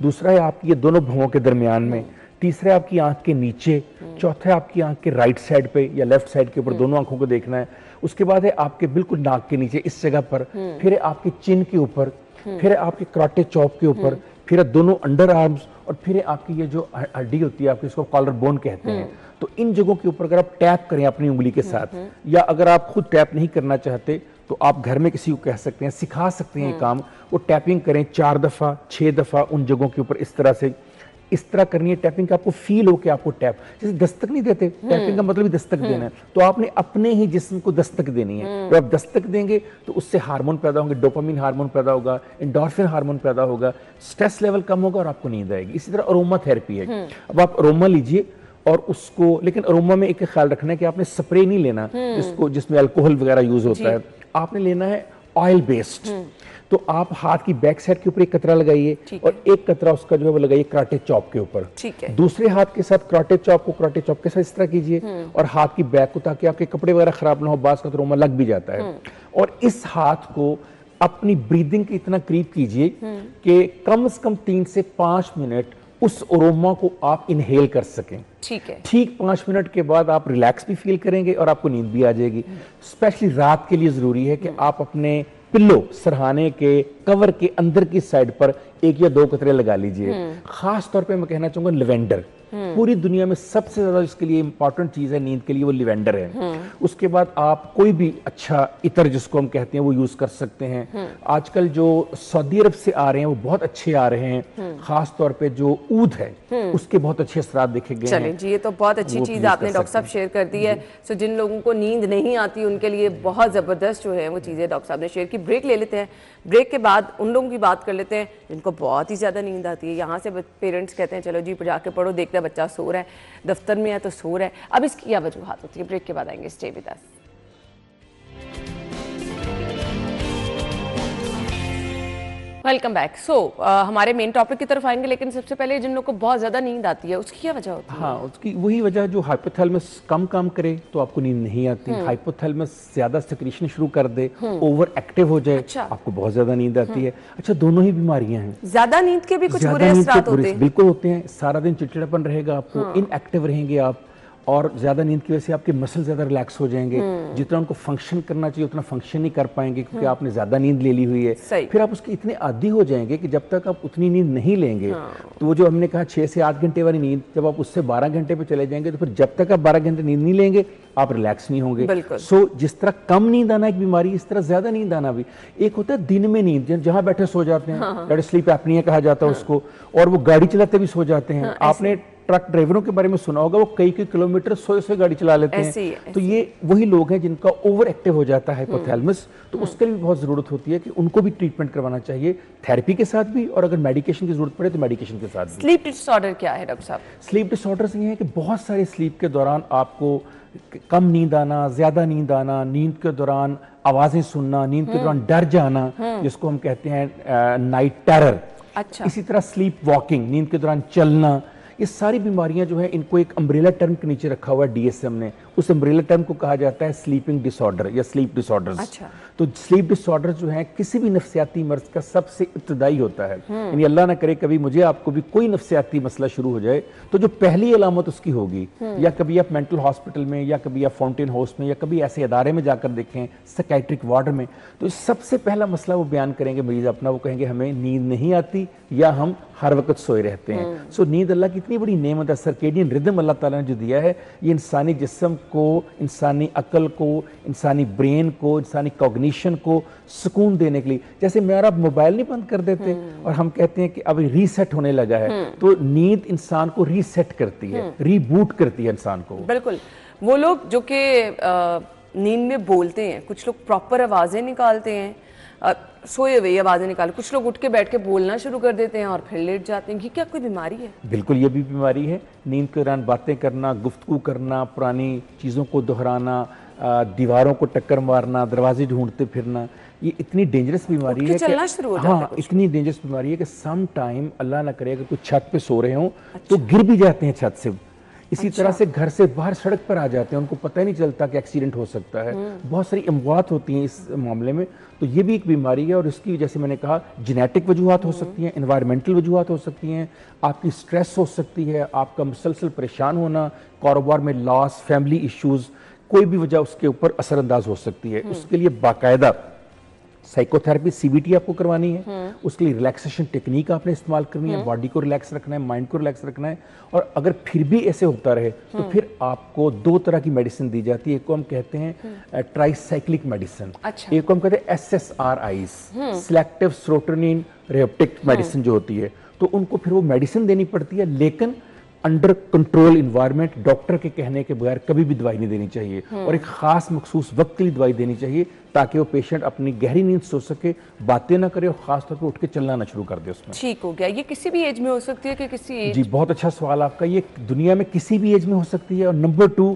[SPEAKER 5] दूसरा है आपकी ये दोनों भुवों के दरमियान में, तीसरा है आपकी आंख के नीचे, चौथा है आपकी आंख के राइट साइड पे या लेफ्ट साइड के ऊपर, दोनों आंखों को देखना है। उसके बाद है आपके बिल्कुल नाक के नीचे इस जगह पर, फिर है आपके चिन के ऊपर, फिर है आपके क्राटे चौप के ऊपर, फिर है दोनों अंडर आर्म्स, और फिर है आपकी ये जो हड्डी होती है आपकी, इसको कॉलर बोन कहते हैं। तो इन जगहों के ऊपर अगर आप टैप करें अपनी उंगली के साथ, या अगर आप खुद टैप नहीं करना चाहते तो आप घर में किसी को कह सकते हैं, सिखा सकते हैं काम, वो टैपिंग करें 4 दफ़ा 6 दफ़ा उन जगहों के ऊपर इस तरह करनी है टैपिंग का। आपको फील हो कि आपको टैप, जैसे दस्तक नहीं देते, टैपिंग का मतलब ही दस्तक देना है, तो आपने अपने ही जिस्म को दस्तक देनी है। तो आप दस्तक देंगे तो उससे हार्मोन पैदा होंगे, डोपामिन हार्मोन पैदा होगा, एंडोर्फिन हार्मोन पैदा होगा, स्ट्रेस लेवल कम होगा और आपको नींद आएगी। इसी तरह अरोमा थेरेपी है। अब आप अरोमा लीजिए और उसको, लेकिन अरोमा में एक ख्याल रखना है कि आपने स्प्रे नहीं लेना जिसमें अल्कोहल वगैरह यूज होता है, आपने लेना है ऑयल बेस्ड। तो आप हाथ की बैक साइड के ऊपर एक कतरा लगाइए और एक कतरा उसका जो है वो लगाइए कराटे चॉप के ऊपर। दूसरे हाथ के साथ कराटे चॉप के साथ इस तरह कीजिए और हाथ की बैक को, ताकि आपके कपड़े वगैरह खराब ना हो, बास का अरोमा लग भी जाता है। और इस हाथ को अपनी ब्रीदिंग के इतना करीब कीजिए कि कम से कम 3 से 5 मिनट उस अरोमा को आप इनहेल कर सकें। ठीक 5 मिनट के बाद आप रिलैक्स भी फील करेंगे और आपको नींद भी आ जाएगी। स्पेशली रात के लिए जरूरी है कि आप अपने पिल्लो, सरहाने के कवर के अंदर की साइड पर 1 या 2 कतरे लगा लीजिए। खास तौर पे मैं कहना चाहूंगा लिवेंडर, पूरी दुनिया में सबसे ज्यादा इसके लिए इंपॉर्टेंट चीज है नींद के लिए, वो लिवेंडर है। उसके बाद आप कोई भी अच्छा इतर जिसको हम कहते हैं वो यूज कर सकते हैं। आजकल जो सऊदी अरब से आ रहे हैं वो बहुत अच्छे आ रहे हैं, खास तौर पे जो ऊद है उसके बहुत अच्छे असरात देखे गए हैं।
[SPEAKER 1] चलें जी, ये तो बहुत अच्छी चीज आपने डॉक्टर साहब शेयर कर दी है। सो जिन लोगों को नींद नहीं आती उनके लिए बहुत जबरदस्त जो है वो चीजें डॉक्टर साहब ने शेयर की। ब्रेक ले लेते हैं, ब्रेक के बाद उन लोगों की बात कर लेते हैं जिनको बहुत ही ज्यादा नींद आती है। यहाँ से पेरेंट्स कहते हैं चलो जी जाके पढ़ो, देखते हैं बच्चा सो रहा है, दफ्तर में है तो सो रहा है। अब इसकी क्या वजूहात होती है, ब्रेक के बाद आएंगे। Stay with us. Welcome back. So हमारे मेन टॉपिक की तरफ आएंगे, लेकिन सबसे पहले जिन लोगों को बहुत ज्यादा नींद आती है उसकी क्या वजह होती है?
[SPEAKER 5] हाँ, उसकी वही वजह जो हाइपोथैलेमस कम काम करे तो आपको नींद नहीं आती, हाइपोथैलेमस ज्यादा सिक्रीशन शुरू कर दे, ओवर एक्टिव हो जाए,
[SPEAKER 1] अच्छा।
[SPEAKER 5] आपको बहुत ज्यादा नींद आती है। अच्छा, दोनों ही बीमारियां हैं।
[SPEAKER 1] ज्यादा नींद के भी कुछ
[SPEAKER 5] ज्यादा
[SPEAKER 1] बुरे
[SPEAKER 5] नींद
[SPEAKER 1] असरात
[SPEAKER 5] के
[SPEAKER 1] होते हैं?
[SPEAKER 5] बिल्कुल होते हैं। सारा दिन चिड़चिड़ापन रहेगा आपको, इनएक्टिव रहेंगे आप, और ज्यादा नींद की वजह से आपके मसल ज्यादा रिलैक्स हो जाएंगे। जितना उनको फंक्शन करना चाहिए उतना फंक्शन नहीं कर पाएंगे क्योंकि आपने ज्यादा नींद ले ली हुई है। फिर आप उसके इतने आदी हो जाएंगे कि जब तक आप उतनी नींद नहीं लेंगे तो वो जो हमने कहा 6 से 8 घंटे वाली नींद, जब आप उससे 12 घंटे पे चले जाएंगे तो फिर जब तक आप 12 घंटे नींद नहीं लेंगे आप रिलैक्स नहीं होंगे। सो जिस तरह कम नींद आना एक बीमारी, इस तरह ज्यादा नींद आना भी एक होता है। दिन में नींद जहां बैठे सो जाते हैं, स्लीप एपनिया कहा जाता है उसको, और वो गाड़ी चलाते भी सो जाते हैं। आपने ट्रक ड्राइवरों के बारे में सुना होगा, वो कई किलोमीटर सोए गाड़ी चला लेते हैं। तो ये वही लोग हैं जिनका ओवर एक्टिव हो जाता है हाइपोथैलेमस। तो उसके लिए भी बहुत जरूरत होती है कि उनको भी ट्रीटमेंट करवाना चाहिए, थेरेपी के साथ भी, और अगर मेडिकेशन की जरूरत पड़े तो मेडिकेशन के साथ भी।
[SPEAKER 1] स्लीप डिसऑर्डर क्या है डॉक्टर साहब?
[SPEAKER 5] स्लीप डिसऑर्डर्स ये है कि बहुत सारे स्लीप के दौरान आपको कम नींद आना, ज्यादा नींद आना, नींद के दौरान आवाजें सुनना, नींद के दौरान डर जाना, जिसको हम कहते हैं नाइट टेरर।
[SPEAKER 1] अच्छा।
[SPEAKER 5] इसी तरह स्लीप वॉकिंग, नींद के दौरान चलना, ये सारी बीमारियां जो है इनको एक अम्ब्रेला टर्म के नीचे रखा हुआ है डीएसएम ने। उस अम्ब्रेला टर्म को कहा जाता है स्लीपिंग डिसऑर्डर या स्लीप डिसऑर्डर्स।
[SPEAKER 1] अच्छा।
[SPEAKER 5] तो स्लीप डिसऑर्डर जो है किसी भी नफ्सियाती मर्ज का सबसे इब्तदाई होता है। यानी अल्लाह ना करे कभी मुझे आपको भी कोई नफ्सियाती मसला शुरू हो जाए तो जो पहली अलामत उसकी होगी, या कभी आप मेंटल हॉस्पिटल में, या कभी आप फाउंटेन हाउस में, या कभी ऐसे इदारे में जाकर देखें, साइकियाट्रिक वार्ड में, तो सबसे पहला मसला वो बयान करेंगे मरीज अपना, वो कहेंगे हमें नींद नहीं आती या हम हर वक्त सोए रहते हैं। सो नींद अल्लाह की इतनी बड़ी नेमत है, सर्केडियन रिदम अल्लाह ताला ने जो दिया है, ये इंसानी जिस्म को, इंसानी अकल को, इंसानी ब्रेन को, इंसानी कॉग्निशन को सुकून देने के लिए। जैसे मेरा मोबाइल नहीं बंद कर देते और हम कहते हैं कि अब रीसेट होने लगा है, तो नींद इंसान को रीसेट करती है, रीबूट करती है इंसान को।
[SPEAKER 1] बिल्कुल। वो लोग जो कि नींद में बोलते हैं, कुछ लोग प्रॉपर आवाजें निकालते हैं, सोए हुए आवाजें निकाल, कुछ लोग उठ के बैठ के बोलना शुरू कर देते हैं और फिर लेट जाते हैं। ये क्या कोई बीमारी है?
[SPEAKER 5] बिल्कुल, ये भी बीमारी है। नींद के दौरान बातें करना, गुफ्तगू करना, पुरानी चीज़ों को दोहराना, दीवारों को टक्कर मारना, दरवाजे ढूंढते फिरना, ये इतनी डेंजरस बीमारी है
[SPEAKER 1] चलना शुरू हो जाता है।
[SPEAKER 5] हाँ, इतनी डेंजरस बीमारी है कि सम टाइम अल्लाह ना करे अगर कोई छत पे सो रहे हों तो गिर भी जाते हैं छत से। इसी तरह से घर से बाहर सड़क पर आ जाते हैं, उनको पता ही नहीं चलता कि एक्सीडेंट हो सकता है। बहुत सारी अमवात होती हैं इस मामले में। तो ये भी एक बीमारी है और इसकी जैसे मैंने कहा जेनेटिक वजूहात हो सकती हैं, एनवायरमेंटल वजूहात हो सकती हैं, आपकी स्ट्रेस हो सकती है, आपका मुसलसल परेशान होना, कारोबार में लॉस, फैमिली इश्यूज, कोई भी वजह उसके ऊपर असरअंदाज हो सकती है। उसके लिए बाकायदा साइकोथेरेपी सीबीटी आपको करवानी है, उसके लिए रिलैक्सेशन टेक्निक आपने इस्तेमाल करनी है, बॉडी को रिलैक्स रखना है, माइंड को रिलैक्स रखना है। और अगर फिर भी ऐसे होता रहे तो फिर आपको 2 तरह की मेडिसिन दी जाती है। एक को हम कहते हैं ट्राइसाइक्लिक मेडिसिन,
[SPEAKER 1] अच्छा।
[SPEAKER 5] एक को हम कहते हैं SSRIs, सिलेक्टिव सेरोटोनिन रिसेप्टिक मेडिसिन जो होती है। तो उनको फिर वो मेडिसिन देनी पड़ती है, लेकिन अंडर कंट्रोल इन्वायरमेंट, डॉक्टर के कहने के बगैर कभी भी दवाई नहीं देनी चाहिए और एक खास मखसूस वक्त के लिए दवाई देनी चाहिए ताकि वो पेशेंट अपनी गहरी नींद सो सके, बातें ना करे और खास तौर पर उठ के चलना ना शुरू कर दे उसमें।
[SPEAKER 1] ठीक हो गया। ये किसी भी एज में हो सकती है कि किसी एज?
[SPEAKER 5] जी, बहुत अच्छा सवाल आपका। ये दुनिया में किसी भी एज में हो सकती है। और नंबर 2,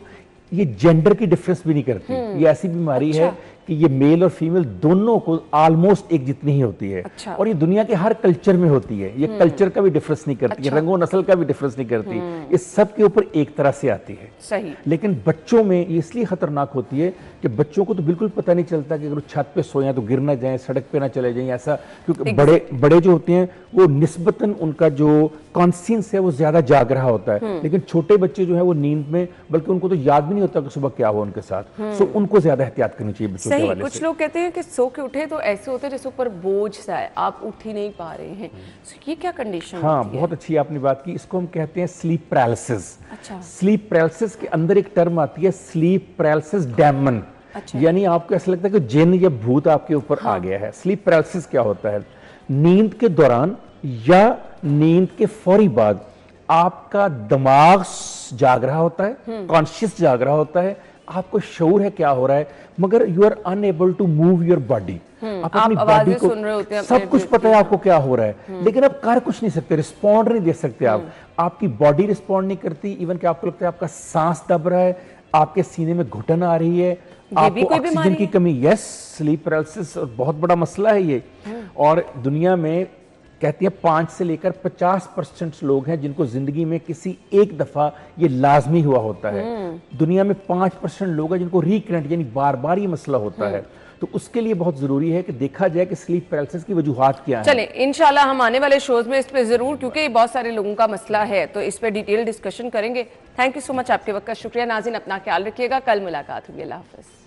[SPEAKER 5] ये जेंडर की डिफरेंस भी नहीं करती। ये ऐसी बीमारी है कि ये मेल और फीमेल दोनों को ऑलमोस्ट एक जितनी ही होती है।
[SPEAKER 1] अच्छा।
[SPEAKER 5] और ये दुनिया के हर कल्चर में होती है। ये कल्चर का भी डिफरेंस नहीं करती,
[SPEAKER 1] अच्छा।
[SPEAKER 5] रंगो नस्ल का भी डिफरेंस नहीं करती। ये सब के ऊपर एक तरह से आती है।
[SPEAKER 1] सही।
[SPEAKER 5] लेकिन बच्चों में ये इसलिए खतरनाक होती है कि बच्चों को तो बिल्कुल पता नहीं चलता कि अगर छत पे सोए तो गिर ना जाए, सड़क पे ना चले जाएं ऐसा, क्योंकि बड़े जो होते हैं वो निस्बतन उनका जो कॉन्शियस है वो ज्यादा जाग रहा होता है। लेकिन छोटे बच्चे जो है वो नींद में, बल्कि उनको तो याद भी नहीं होता कि सुबह क्या हुआ उनके साथ। सो उनको ज्यादा एहतियात करनी चाहिए बच्चों के
[SPEAKER 1] सही,
[SPEAKER 5] हवाले
[SPEAKER 1] कुछ
[SPEAKER 5] से।
[SPEAKER 1] लोग कहते हैं कि सो के उठे तो ऐसे होते हैं जैसे ऊपर बोझ सा है, आप उठ ही नहीं पा रहे हैं। So, ये क्या कंडीशन
[SPEAKER 5] हाँ,
[SPEAKER 1] होती है?
[SPEAKER 5] बहुत अच्छी आपने बात की। इसको हम कहते हैं स्लीप पैरालिसिस।
[SPEAKER 1] अच्छा।
[SPEAKER 5] स्लीप पैरालिसिस के अंदर एक टर्म आती है स्लीप पैरालिसिस डेमन।
[SPEAKER 1] अच्छा।
[SPEAKER 5] यानी आपको ऐसा लगता है कि जिन या भूत आपके ऊपर आ गया है। स्लीप पैरालिसिस क्या होता है? नींद के दौरान या नींद के फौरी बाद आपका दिमाग जाग रहा होता है, कॉन्शियस जाग रहा होता है, आपको शऊर है क्या हो रहा है, मगर you are unable to move your body. आप अपनी बॉडी को
[SPEAKER 1] सुन रहे होते हैं,
[SPEAKER 5] सब कुछ पता है आपको क्या हो रहा है, लेकिन आप कर कुछ नहीं सकते, रिस्पॉन्ड नहीं दे सकते। आप आपकी बॉडी रिस्पॉन्ड नहीं करती। इवन कि आपको लगता है आपका सांस दब रहा है, आपके सीने में घुटन आ रही है, आपको ऑक्सीजन की कमी। यस, स्लीप पैरालिसिस बहुत बड़ा मसला है ये। और दुनिया में कहती है 5 से लेकर 50% लोग हैं जिनको जिंदगी में किसी एक दफा ये लाजमी हुआ होता है। दुनिया में 5% लोग हैं जिनको रिकरेंट यानी बार बार ये मसला होता है। तो उसके लिए बहुत जरूरी है कि देखा जाए कि स्लीप पैरालिसिस की वजूहात क्या है।
[SPEAKER 1] चले इंशाल्लाह हम आने वाले शोज में इस पे जरूर, क्योंकि ये बहुत सारे लोगों का मसला है, तो इस पे डिटेल डिस्कशन करेंगे। थैंक यू सो मच, आपके वक्त का शुक्रिया। नाज़रीन, अपना ख्याल रखिएगा, कल मुलाकात होगी। अल्लाह हाफ़िज़।